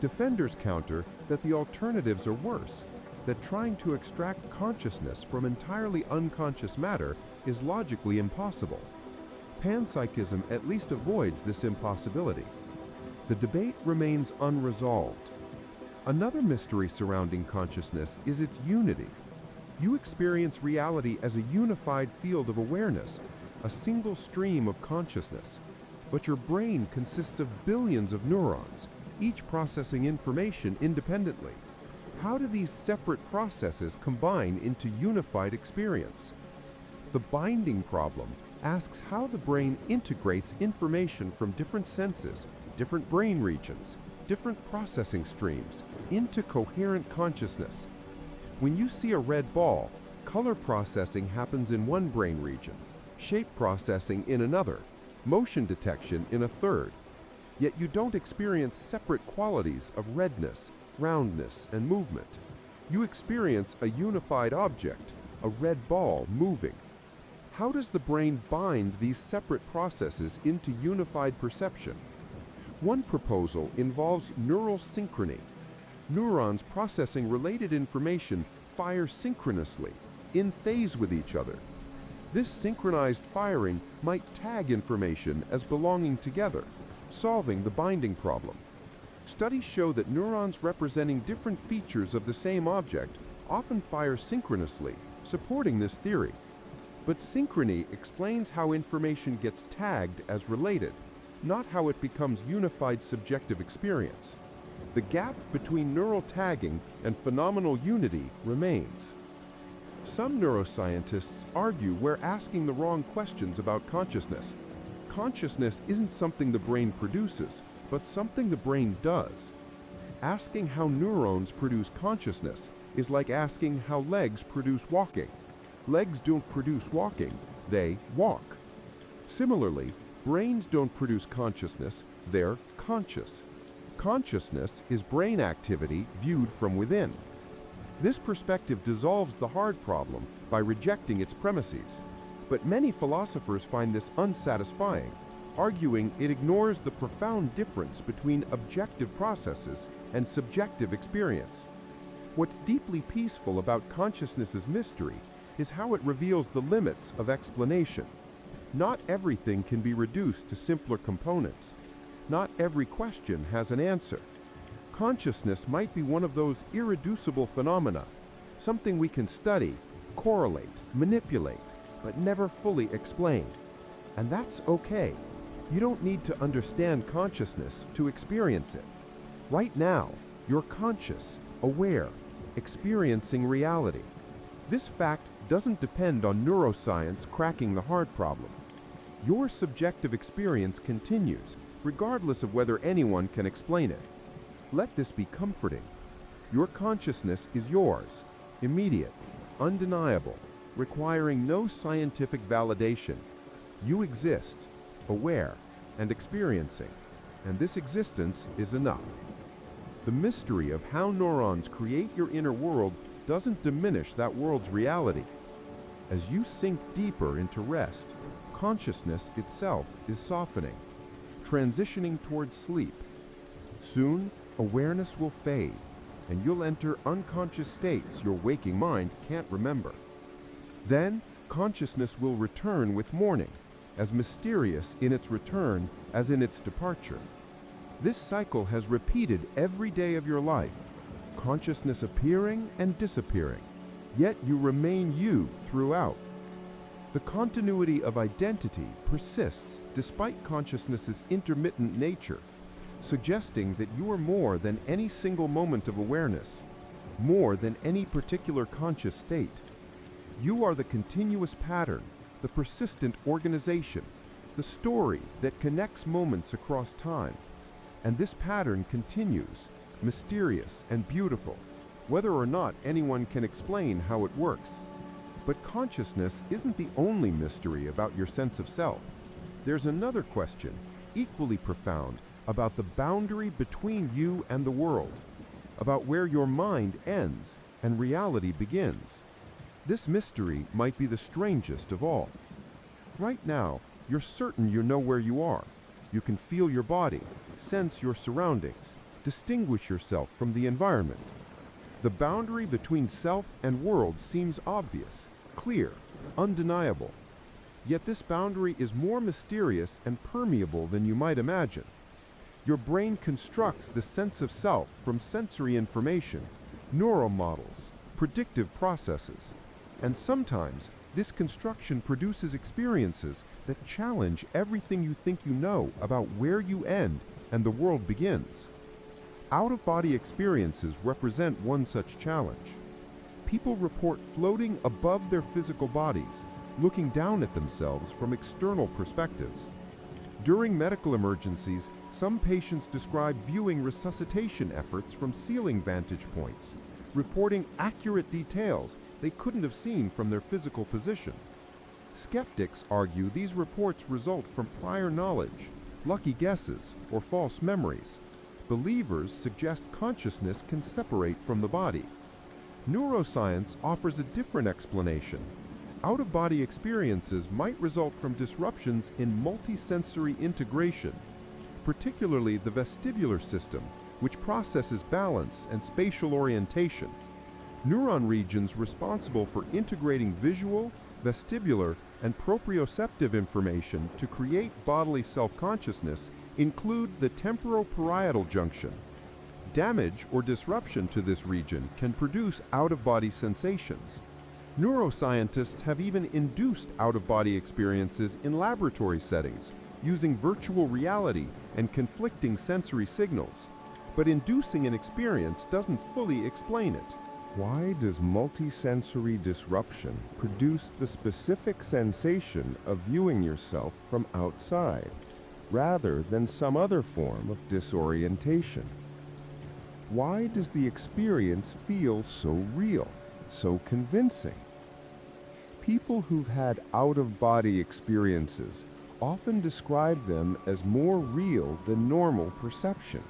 Speaker 1: Defenders counter that the alternatives are worse, that trying to extract consciousness from entirely unconscious matter is logically impossible. Panpsychism at least avoids this impossibility. The debate remains unresolved. Another mystery surrounding consciousness is its unity. You experience reality as a unified field of awareness, a single stream of consciousness. But your brain consists of billions of neurons, each processing information independently. How do these separate processes combine into unified experience? The binding problem asks how the brain integrates information from different senses, different brain regions, different processing streams into coherent consciousness. When you see a red ball, color processing happens in one brain region, shape processing in another, motion detection in a third. Yet you don't experience separate qualities of redness, roundness, and movement. You experience a unified object, a red ball moving. How does the brain bind these separate processes into unified perception? One proposal involves neural synchrony. Neurons processing related information fire synchronously, in phase with each other. This synchronized firing might tag information as belonging together, solving the binding problem. Studies show that neurons representing different features of the same object often fire synchronously, supporting this theory. But synchrony explains how information gets tagged as related, not how it becomes unified subjective experience. The gap between neural tagging and phenomenal unity remains. Some neuroscientists argue we're asking the wrong questions about consciousness. Consciousness isn't something the brain produces, but something the brain does. Asking how neurons produce consciousness is like asking how legs produce walking. Legs don't produce walking, they walk. Similarly, brains don't produce consciousness, they're conscious. Consciousness is brain activity viewed from within. This perspective dissolves the hard problem by rejecting its premises. But many philosophers find this unsatisfying, arguing it ignores the profound difference between objective processes and subjective experience. What's deeply peaceful about consciousness's mystery is how it reveals the limits of explanation. Not everything can be reduced to simpler components. Not every question has an answer. Consciousness might be one of those irreducible phenomena, something we can study, correlate, manipulate, but never fully explain. And that's okay. You don't need to understand consciousness to experience it. Right now, you're conscious, aware, experiencing reality. This fact doesn't depend on neuroscience cracking the hard problem. Your subjective experience continues, regardless of whether anyone can explain it. Let this be comforting. Your consciousness is yours, immediate, undeniable, requiring no scientific validation. You exist, aware, and experiencing, and this existence is enough. The mystery of how neurons create your inner world doesn't diminish that world's reality. As you sink deeper into rest, consciousness itself is softening, transitioning towards sleep. Soon, awareness will fade, and you'll enter unconscious states your waking mind can't remember. Then, consciousness will return with morning, as mysterious in its return as in its departure. This cycle has repeated every day of your life, consciousness appearing and disappearing, yet you remain you throughout. The continuity of identity persists despite consciousness's intermittent nature, suggesting that you are more than any single moment of awareness, more than any particular conscious state. You are the continuous pattern, the persistent organization, the story that connects moments across time. And this pattern continues, mysterious and beautiful, whether or not anyone can explain how it works. But consciousness isn't the only mystery about your sense of self. There's another question, equally profound, about the boundary between you and the world, about where your mind ends and reality begins. This mystery might be the strangest of all. Right now, you're certain you know where you are. You can feel your body, sense your surroundings, distinguish yourself from the environment. The boundary between self and world seems obvious, clear, undeniable. Yet this boundary is more mysterious and permeable than you might imagine. Your brain constructs the sense of self from sensory information, neural models, predictive processes, and sometimes this construction produces experiences that challenge everything you think you know about where you end and the world begins. Out-of-body experiences represent one such challenge. People report floating above their physical bodies, looking down at themselves from external perspectives. During medical emergencies, some patients describe viewing resuscitation efforts from ceiling vantage points, reporting accurate details they couldn't have seen from their physical position. Skeptics argue these reports result from prior knowledge, lucky guesses, or false memories. Believers suggest consciousness can separate from the body. Neuroscience offers a different explanation. Out-of-body experiences might result from disruptions in multisensory integration, particularly the vestibular system, which processes balance and spatial orientation. Neuron regions responsible for integrating visual, vestibular, and proprioceptive information to create bodily self-consciousness include the temporoparietal junction. Damage or disruption to this region can produce out-of-body sensations. Neuroscientists have even induced out-of-body experiences in laboratory settings using virtual reality and conflicting sensory signals. But inducing an experience doesn't fully explain it.
Speaker 2: Why does multisensory disruption produce the specific sensation of viewing yourself from outside, rather than some other form of disorientation? Why does the experience feel so real, so convincing? People who've had out-of-body experiences often describe them as more real than normal perception,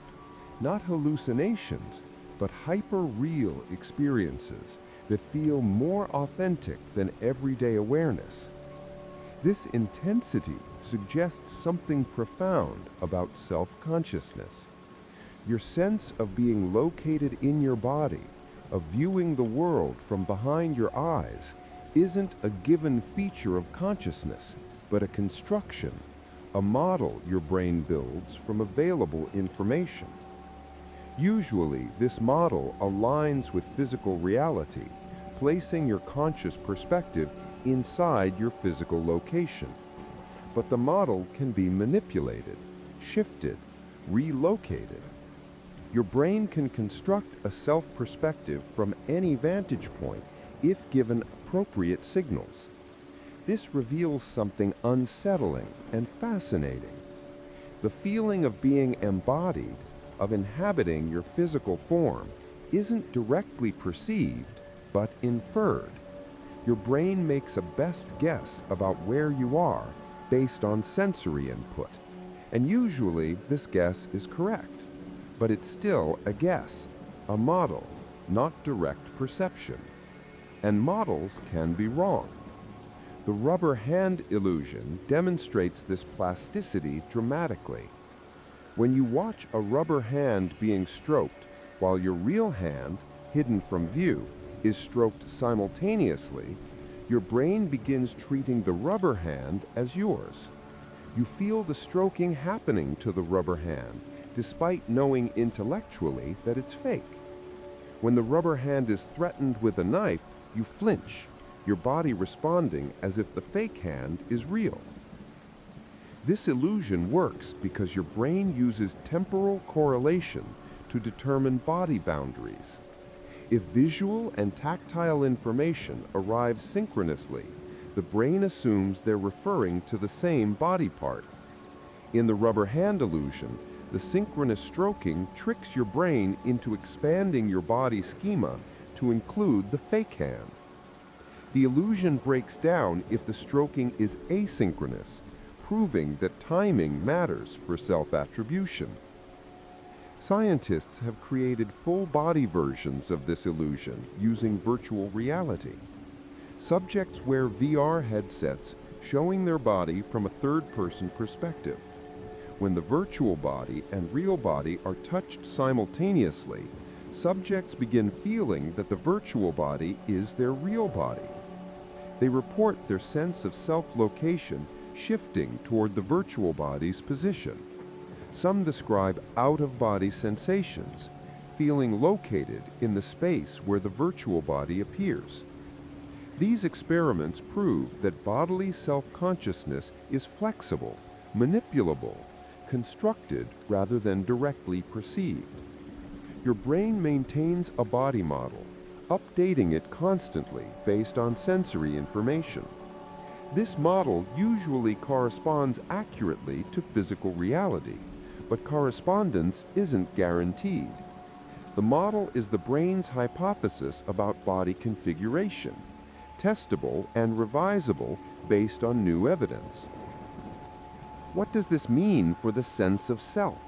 Speaker 2: not hallucinations, but hyper-real experiences that feel more authentic than everyday awareness. This intensity suggests something profound about self-consciousness. Your sense of being located in your body, of viewing the world from behind your eyes, isn't a given feature of consciousness, but a construction, a model your brain builds from available information. Usually, this model aligns with physical reality, placing your conscious perspective inside your physical location. But the model can be manipulated, shifted, relocated. Your brain can construct a self-perspective from any vantage point if given appropriate signals. This reveals something unsettling and fascinating. The feeling of being embodied, of inhabiting your physical form, isn't directly perceived, but inferred. Your brain makes a best guess about where you are based on sensory input, and usually this guess is correct. But it's still a guess, a model, not direct perception. And models can be wrong. The rubber hand illusion demonstrates this plasticity dramatically. When you watch a rubber hand being stroked while your real hand, hidden from view, is stroked simultaneously, your brain begins treating the rubber hand as yours. You feel the stroking happening to the rubber hand, despite knowing intellectually that it's fake. When the rubber hand is threatened with a knife, you flinch, your body responding as if the fake hand is real. This illusion works because your brain uses temporal correlation to determine body boundaries. If visual and tactile information arrive synchronously, the brain assumes they're referring to the same body part. In the rubber hand illusion, the synchronous stroking tricks your brain into expanding your body schema to include the fake hand. The illusion breaks down if the stroking is asynchronous, proving that timing matters for self-attribution. Scientists have created full-body versions of this illusion using virtual reality. Subjects wear VR headsets showing their body from a third-person perspective.
Speaker 1: when the virtual body and real body are touched simultaneously, subjects begin feeling that the virtual body is their real body. They report their sense of self-location shifting toward the virtual body's position. Some describe out-of-body sensations, feeling located in the space where the virtual body appears. These experiments prove that bodily self-consciousness is flexible, manipulable, constructed rather than directly perceived. Your brain maintains a body model, updating it constantly based on sensory information. This model usually corresponds accurately to physical reality, but correspondence isn't guaranteed. The model is the brain's hypothesis about body configuration, testable and revisable based on new evidence. What does this mean for the sense of self?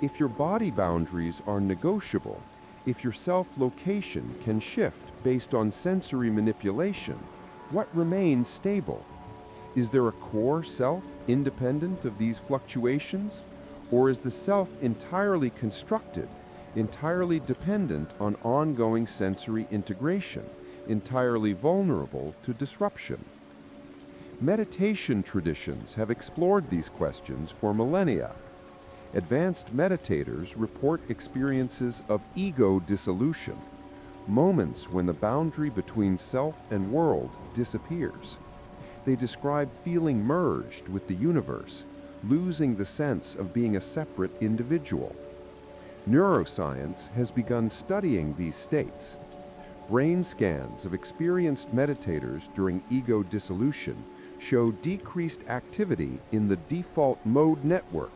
Speaker 1: If your body boundaries are negotiable, if your self-location can shift based on sensory manipulation, what remains stable? Is there a core self independent of these fluctuations? Or is the self entirely constructed, entirely dependent on ongoing sensory integration, entirely vulnerable to disruption? Meditation traditions have explored these questions for millennia. Advanced meditators report experiences of ego dissolution, moments when the boundary between self and world disappears. They describe feeling merged with the universe, losing the sense of being a separate individual. Neuroscience has begun studying these states. Brain scans of experienced meditators during ego dissolution show decreased activity in the default mode network,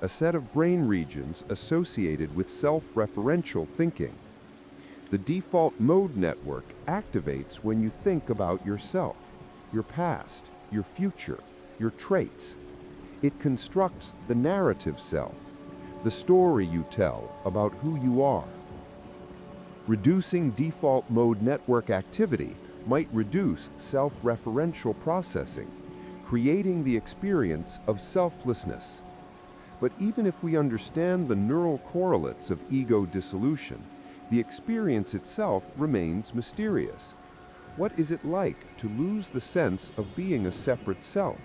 Speaker 1: a set of brain regions associated with self-referential thinking. The default mode network activates when you think about yourself, your past, your future, your traits. It constructs the narrative self, the story you tell about who you are. Reducing default mode network activity might reduce self-referential processing, creating the experience of selflessness. But even if we understand the neural correlates of ego dissolution, the experience itself remains mysterious. What is it like to lose the sense of being a separate self?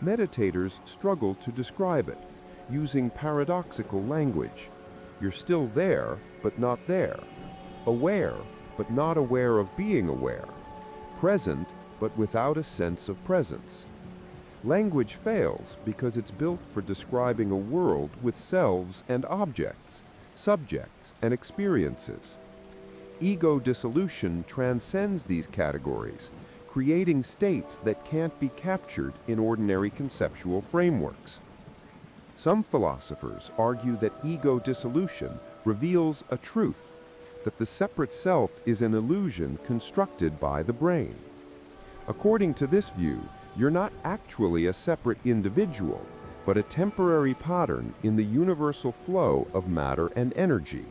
Speaker 1: Meditators struggle to describe it, using paradoxical language. You're still there, but not there. Aware, but not aware of being aware. Present, but without a sense of presence. Language fails because it's built for describing a world with selves and objects, subjects and experiences. Ego dissolution transcends these categories, creating states that can't be captured in ordinary conceptual frameworks. Some philosophers argue that ego dissolution reveals a truth, that the separate self is an illusion constructed by the brain. According to this view, you're not actually a separate individual, but a temporary pattern in the universal flow of matter and energy.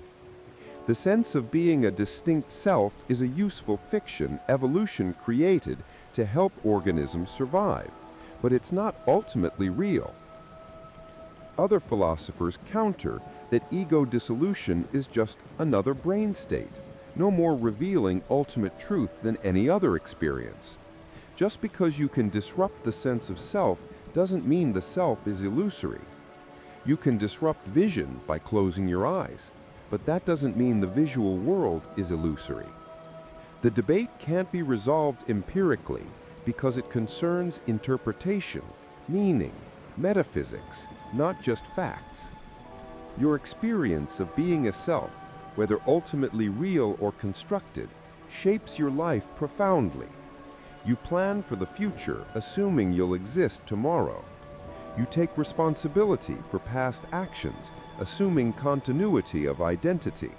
Speaker 1: The sense of being a distinct self is a useful fiction evolution created to help organisms survive, but it's not ultimately real. Other philosophers counter that ego dissolution is just another brain state, no more revealing ultimate truth than any other experience. Just because you can disrupt the sense of self doesn't mean the self is illusory. You can disrupt vision by closing your eyes, but that doesn't mean the visual world is illusory. The debate can't be resolved empirically because it concerns interpretation, meaning, metaphysics, not just facts. Your experience of being a self, whether ultimately real or constructed, shapes your life profoundly. You plan for the future, assuming you'll exist tomorrow. You take responsibility for past actions, assuming continuity of identity.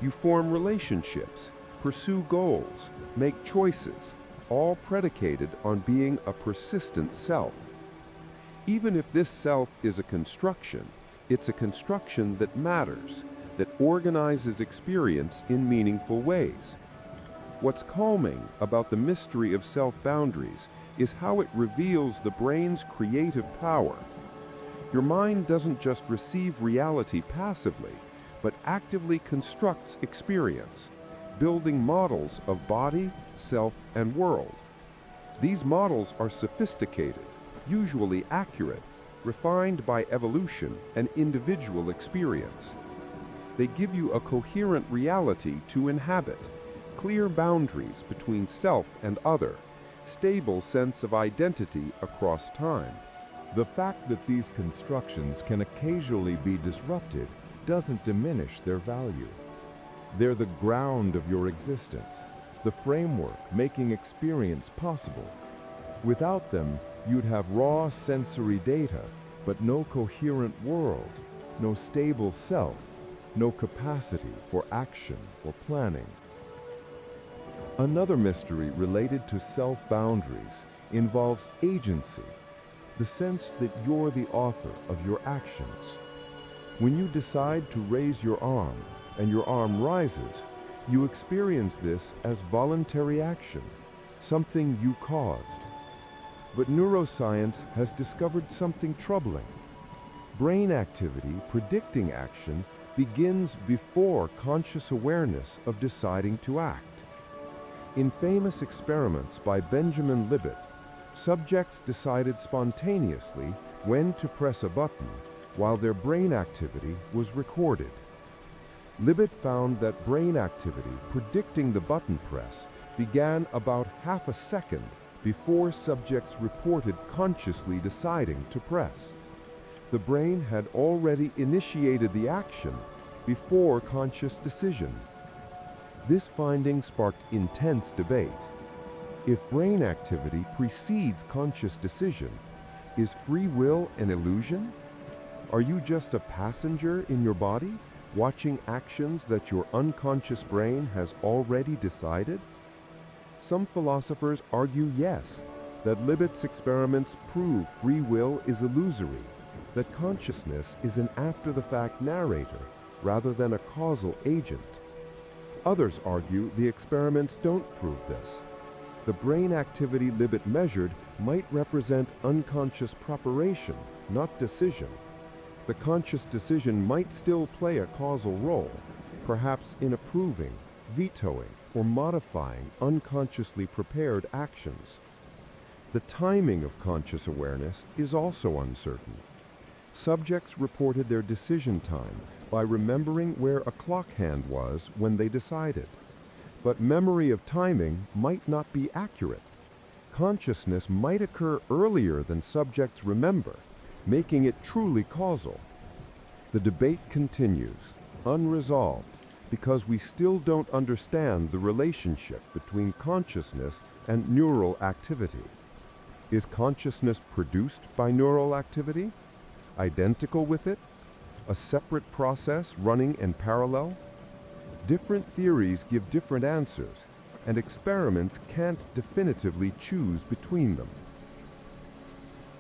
Speaker 1: You form relationships, pursue goals, make choices, all predicated on being a persistent self. Even if this self is a construction, it's a construction that matters, that organizes experience in meaningful ways. What's calming about the mystery of self-boundaries is how it reveals the brain's creative power. Your mind doesn't just receive reality passively, but actively constructs experience, building models of body, self, and world. These models are sophisticated, usually accurate, refined by evolution and individual experience. They give you a coherent reality to inhabit, clear boundaries between self and other, stable sense of identity across time.
Speaker 3: The fact that these constructions can occasionally be disrupted doesn't diminish their value. They're the ground of your existence, the framework making experience possible. Without them, you'd have raw sensory data, but no coherent world, no stable self, no capacity for action or planning. Another mystery related to self-boundaries involves agency, the sense that you're the author of your actions. When you decide to raise your arm and your arm rises, you experience this as voluntary action, something you caused. But neuroscience has discovered something troubling. Brain activity predicting action begins before conscious awareness of deciding to act. In famous experiments by Benjamin Libet, subjects decided spontaneously when to press a button while their brain activity was recorded. Libet found that brain activity predicting the button press began about half a second before subjects reported consciously deciding to press. The brain had already initiated the action before conscious decision. This finding sparked intense debate. If brain activity precedes conscious decision, is free will an illusion? Are you just a passenger in your body, watching actions that your unconscious brain has already decided? Some philosophers argue yes, that Libet's experiments prove free will is illusory, that consciousness is an after-the-fact narrator rather than a causal agent. Others argue the experiments don't prove this. The brain activity Libet measured might represent unconscious preparation, not decision. The conscious decision might still play a causal role, perhaps in approving, vetoing, or modifying unconsciously prepared actions. The timing of conscious awareness is also uncertain. Subjects reported their decision time by remembering where a clock hand was when they decided. But memory of timing might not be accurate. Consciousness might occur earlier than subjects remember, making it truly causal. The debate continues, unresolved, because we still don't understand the relationship between consciousness and neural activity. Is consciousness produced by neural activity? Identical with it? A separate process running in parallel? Different theories give different answers, and experiments can't definitively choose between them.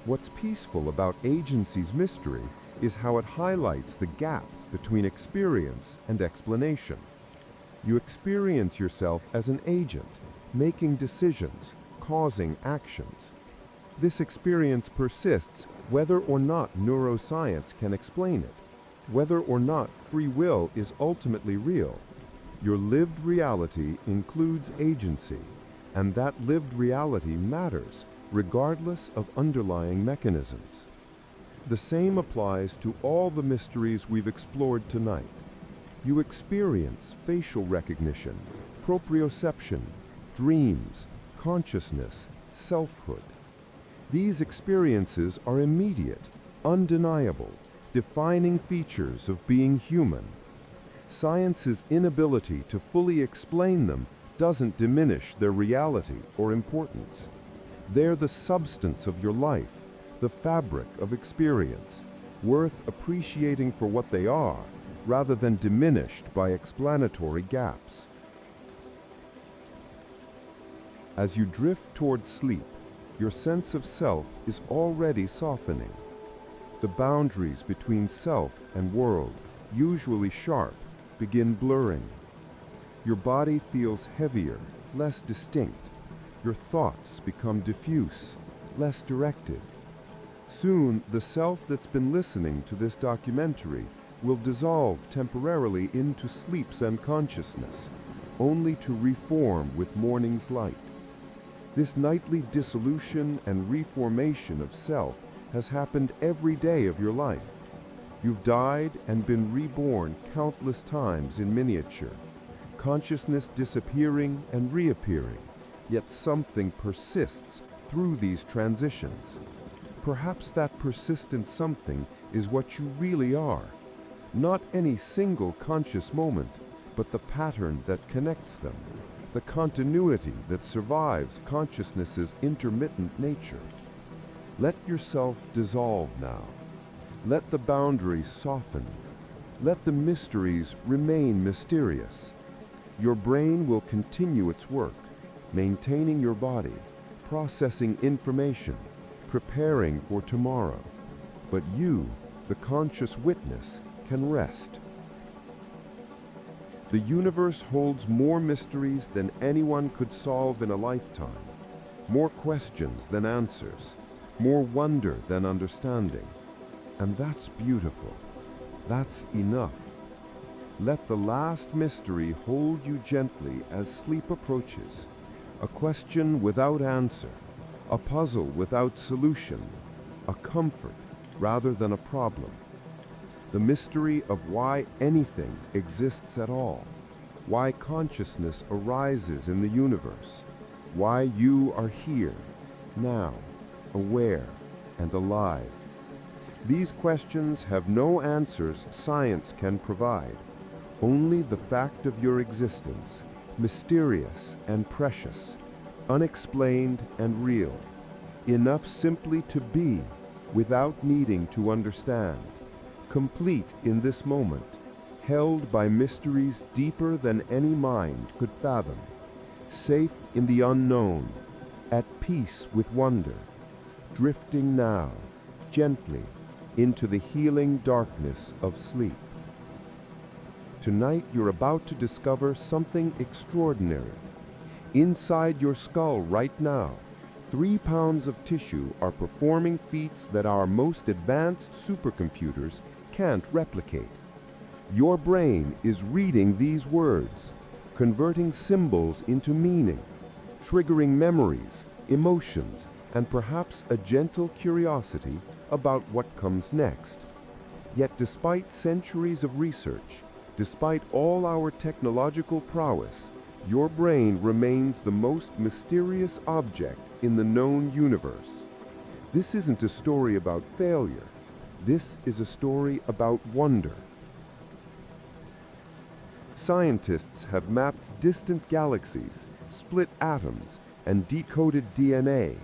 Speaker 3: What's peaceful about agency's mystery is how it highlights the gap between experience and explanation. You experience yourself as an agent, making decisions, causing actions. This experience persists whether or not neuroscience can explain it, whether or not free will is ultimately real. Your lived reality includes agency, and that lived reality matters regardless of underlying mechanisms. The same applies to all the mysteries we've explored tonight. You experience facial recognition, proprioception, dreams, consciousness, selfhood. These experiences are immediate, undeniable, defining features of being human. Science's inability to fully explain them doesn't diminish their reality or importance. They're the substance of your life, the fabric of experience, worth appreciating for what they are, rather than diminished by explanatory gaps. As you drift toward sleep, your sense of self is already softening. The boundaries between self and world, usually sharp, begin blurring. Your body feels heavier, less distinct. Your thoughts become diffuse, less directed.
Speaker 1: Soon, the self that's been listening to this documentary will dissolve temporarily into sleep's unconsciousness, only to reform with morning's light. This nightly dissolution and reformation of self has happened every day of your life. You've died and been reborn countless times in miniature, consciousness disappearing and reappearing, yet something persists through these transitions. Perhaps that persistent something is what you really are. Not any single conscious moment, but the pattern that connects them, the continuity that survives consciousness's intermittent nature. Let yourself dissolve now. Let the boundaries soften. Let the mysteries remain mysterious. Your brain will continue its work, maintaining your body, processing information, preparing for tomorrow. But you, the conscious witness, can rest. The universe holds more mysteries than anyone could solve in a lifetime, more questions than answers, more wonder than understanding. And that's beautiful. That's enough. Let the last mystery hold you gently as sleep approaches, a question without answer, a puzzle without solution, a comfort rather than a problem. The mystery of why anything exists at all, why consciousness arises in the universe, why you are here, now, aware and alive. These questions have no answers science can provide, only the fact of your existence, mysterious and precious, unexplained and real, enough simply to be without needing to understand, complete in this moment, held by mysteries deeper than any mind could fathom, safe in the unknown, at peace with wonder, drifting now, gently, into the healing darkness of sleep. Tonight you're about to discover something extraordinary. Inside your skull right now, 3 pounds of tissue are performing feats that our most advanced supercomputers can't replicate. Your brain is reading these words, converting symbols into meaning, triggering memories, emotions, and perhaps a gentle curiosity about what comes next. Yet despite centuries of research, despite all our technological prowess, your brain remains the most mysterious object in the known universe. This isn't a story about failure. This is a story about wonder. Scientists have mapped distant galaxies, split atoms, and decoded DNA,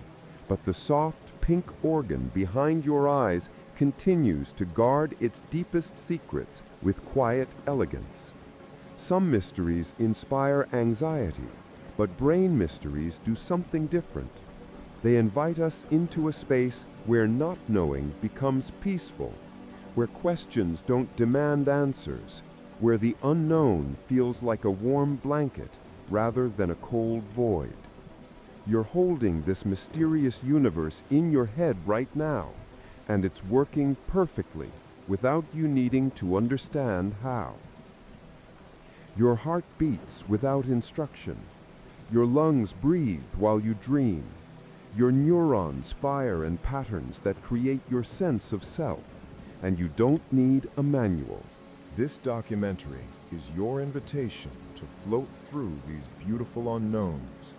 Speaker 1: but the soft pink organ behind your eyes continues to guard its deepest secrets with quiet elegance. Some mysteries inspire anxiety, but brain mysteries do something different. They invite us into a space where not knowing becomes peaceful, where questions don't demand answers, where the unknown feels like a warm blanket rather than a cold void. You're holding this mysterious universe in your head right now, and it's working perfectly without you needing to understand how. Your heart beats without instruction. Your lungs breathe while you dream. Your neurons fire in patterns that create your sense of self, and you don't need a manual.
Speaker 2: This documentary is your invitation to float through these beautiful unknowns,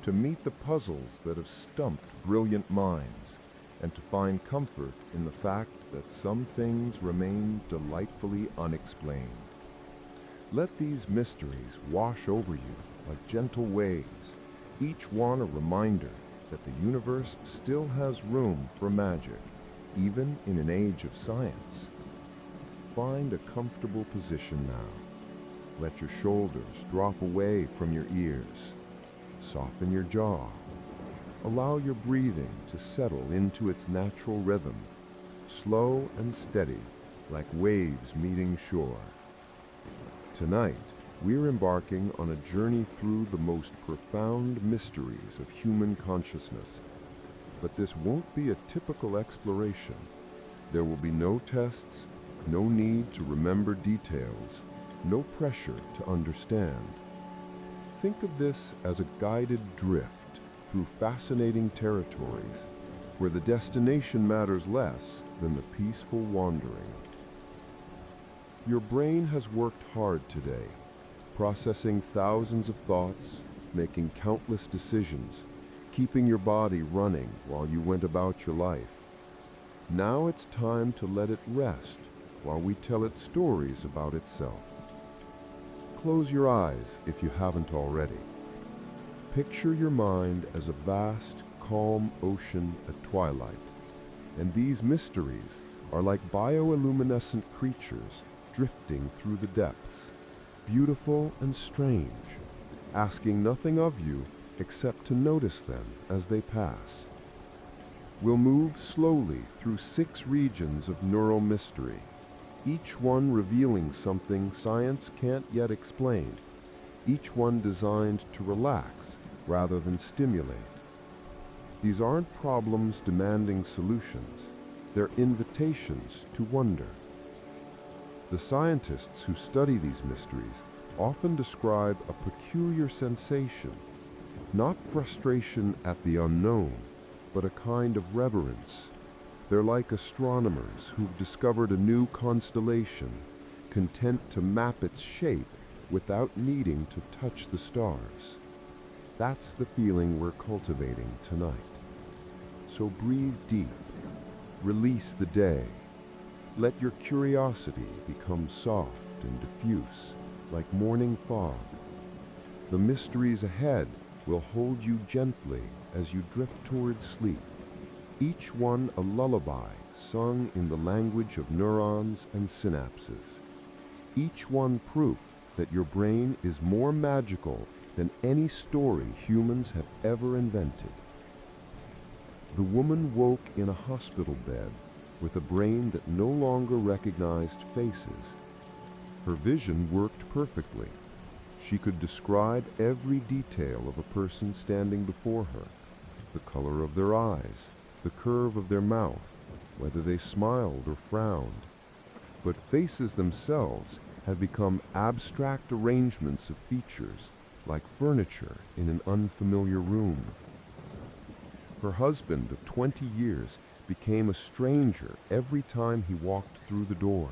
Speaker 2: to meet the puzzles that have stumped brilliant minds, and to find comfort in the fact that some things remain delightfully unexplained. Let these mysteries wash over you like gentle waves, each one a reminder that the universe still has room for magic, even in an age of science. Find a comfortable position now. Let your shoulders drop away from your ears. Soften your jaw. Allow your breathing to settle into its natural rhythm, slow and steady, like waves meeting shore. Tonight, we're embarking on a journey through the most profound mysteries of human consciousness.
Speaker 1: But this won't be a typical exploration. There will be no tests, no need to remember details, no pressure to understand. Think of this as a guided drift through fascinating territories where the destination matters less than the peaceful wandering. Your brain has worked hard today, processing thousands of thoughts, making countless decisions, keeping your body running while you went about your life. Now it's time to let it rest while we tell it stories about itself. Close your eyes if you haven't already. Picture your mind as a vast, calm ocean at twilight, and these mysteries are like bioluminescent creatures drifting through the depths, beautiful and strange, asking nothing of you except to notice them as they pass. We'll move slowly through 6 regions of neural mystery, each one revealing something science can't yet explain, each one designed to relax rather than stimulate. These aren't problems demanding solutions, they're invitations to wonder. The scientists who study these mysteries often describe a peculiar sensation, not frustration at the unknown, but a kind of reverence. They're like astronomers who've discovered a new constellation, content to map its shape without needing to touch the stars. That's the feeling we're cultivating tonight. So breathe deep, release the day. Let your curiosity become soft and diffuse, like morning fog. The mysteries ahead will hold you gently as you drift towards sleep, each one a lullaby sung in the language of neurons and synapses, each one proof that your brain is more magical than any story humans have ever invented. The woman woke in a hospital bed with a brain that no longer recognized faces. Her vision worked perfectly. She could describe every detail of a person standing before her, the color of their eyes, the curve of their mouth, whether they smiled or frowned. But faces themselves have become abstract arrangements of features, like furniture in an unfamiliar room. Her husband of 20 years became a stranger every time he walked through the door,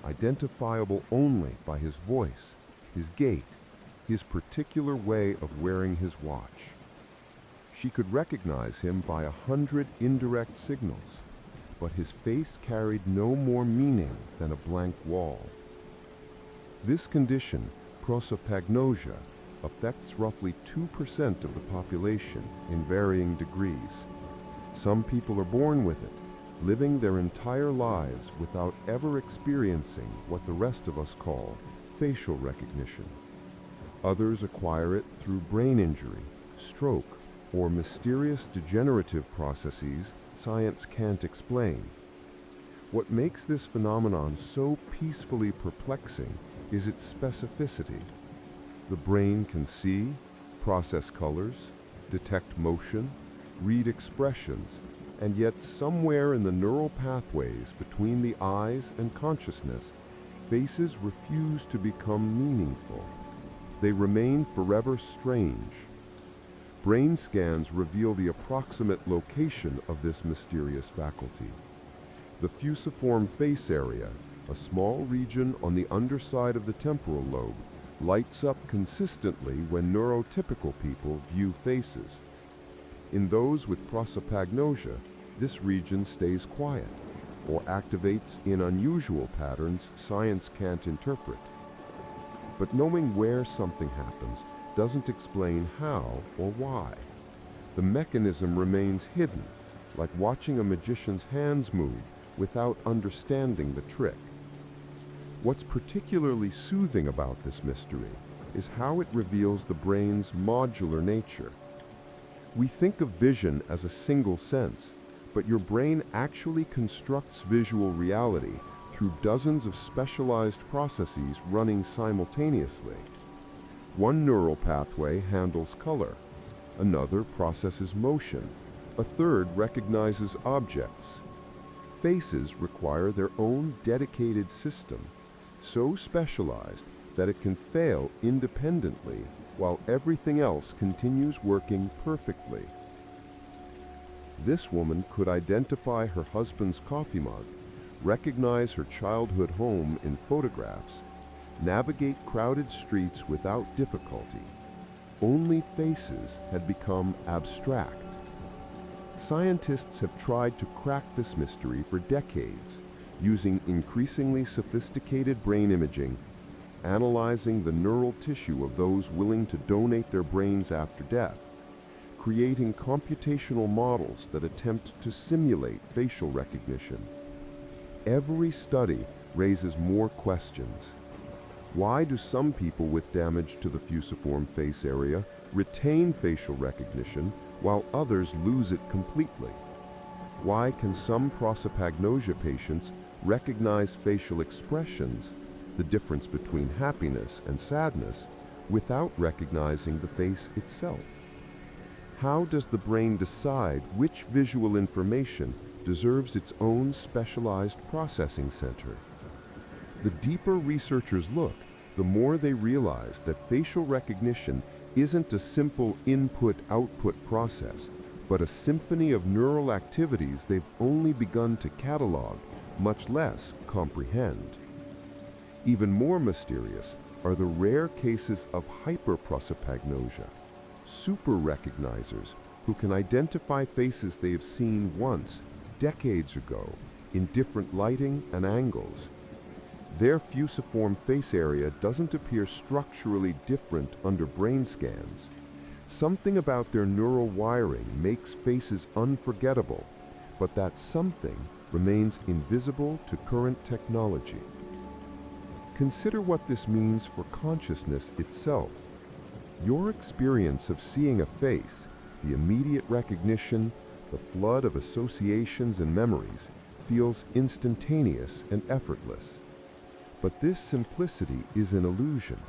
Speaker 1: identifiable only by his voice, his gait, his particular way of wearing his watch. She could recognize him by 100 indirect signals, but his face carried no more meaning than a blank wall. This condition, prosopagnosia, affects roughly 2% of the population in varying degrees. Some people are born with it, living their entire lives without ever experiencing what the rest of us call facial recognition. Others acquire it through brain injury, stroke, or mysterious degenerative processes science can't explain. What makes this phenomenon so peacefully perplexing is its specificity. The brain can see, process colors, detect motion, read expressions, and yet somewhere in the neural pathways between the eyes and consciousness, faces refuse to become meaningful. They remain forever strange. Brain scans reveal the approximate location of this mysterious faculty. The fusiform face area, a small region on the underside of the temporal lobe, lights up consistently when neurotypical people view faces. In those with prosopagnosia, this region stays quiet or activates in unusual patterns science can't interpret. But knowing where something happens doesn't explain how or why. The mechanism remains hidden, like watching a magician's hands move without understanding the trick. What's particularly soothing about this mystery is how it reveals the brain's modular nature. We think of vision as a single sense, but your brain actually constructs visual reality through dozens of specialized processes running simultaneously. One neural pathway handles color, another processes motion, A third recognizes objects. Faces require their own dedicated system, so specialized that it can fail independently while everything else continues working perfectly. This woman could identify her husband's coffee mug, recognize her childhood home in photographs, navigate crowded streets without difficulty. Only faces had become abstract. Scientists have tried to crack this mystery for decades, using increasingly sophisticated brain imaging, analyzing the neural tissue of those willing to donate their brains after death, creating computational models that attempt to simulate facial recognition. Every study raises more questions. Why do some people with damage to the fusiform face area retain facial recognition while others lose it completely? Why can some prosopagnosia patients recognize facial expressions, the difference between happiness and sadness, without recognizing the face itself? How does the brain decide which visual information deserves its own specialized processing center? The deeper researchers look, the more they realize that facial recognition isn't a simple input-output process, but a symphony of neural activities they've only begun to catalog, much less comprehend. Even more mysterious are the rare cases of hyperprosopagnosia, super recognizers who can identify faces they have seen once, decades ago, in different lighting and angles. Their fusiform face area doesn't appear structurally different under brain scans. Something about their neural wiring makes faces unforgettable, but that something remains invisible to current technology. Consider what this means for consciousness itself. Your experience of seeing a face, the immediate recognition, the flood of associations and memories, feels instantaneous and effortless. But this simplicity is an illusion.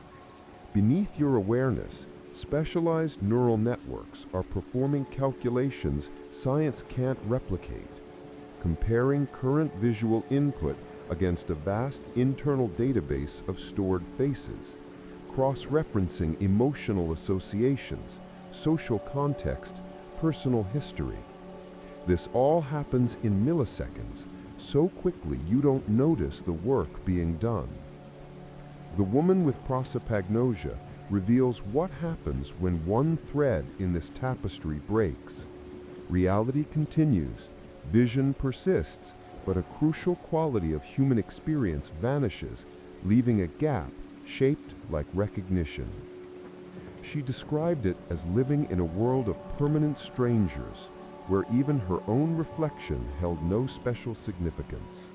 Speaker 1: Beneath your awareness, specialized neural networks are performing calculations science can't replicate, comparing current visual input against a vast internal database of stored faces, cross-referencing emotional associations, social context, personal history. This all happens in milliseconds, so quickly you don't notice the work being done. The woman with prosopagnosia reveals what happens when one thread in this tapestry breaks. Reality continues, vision persists, but a crucial quality of human experience vanishes, leaving a gap shaped like recognition. She described it as living in a world of permanent strangers, where even her own reflection held no special significance.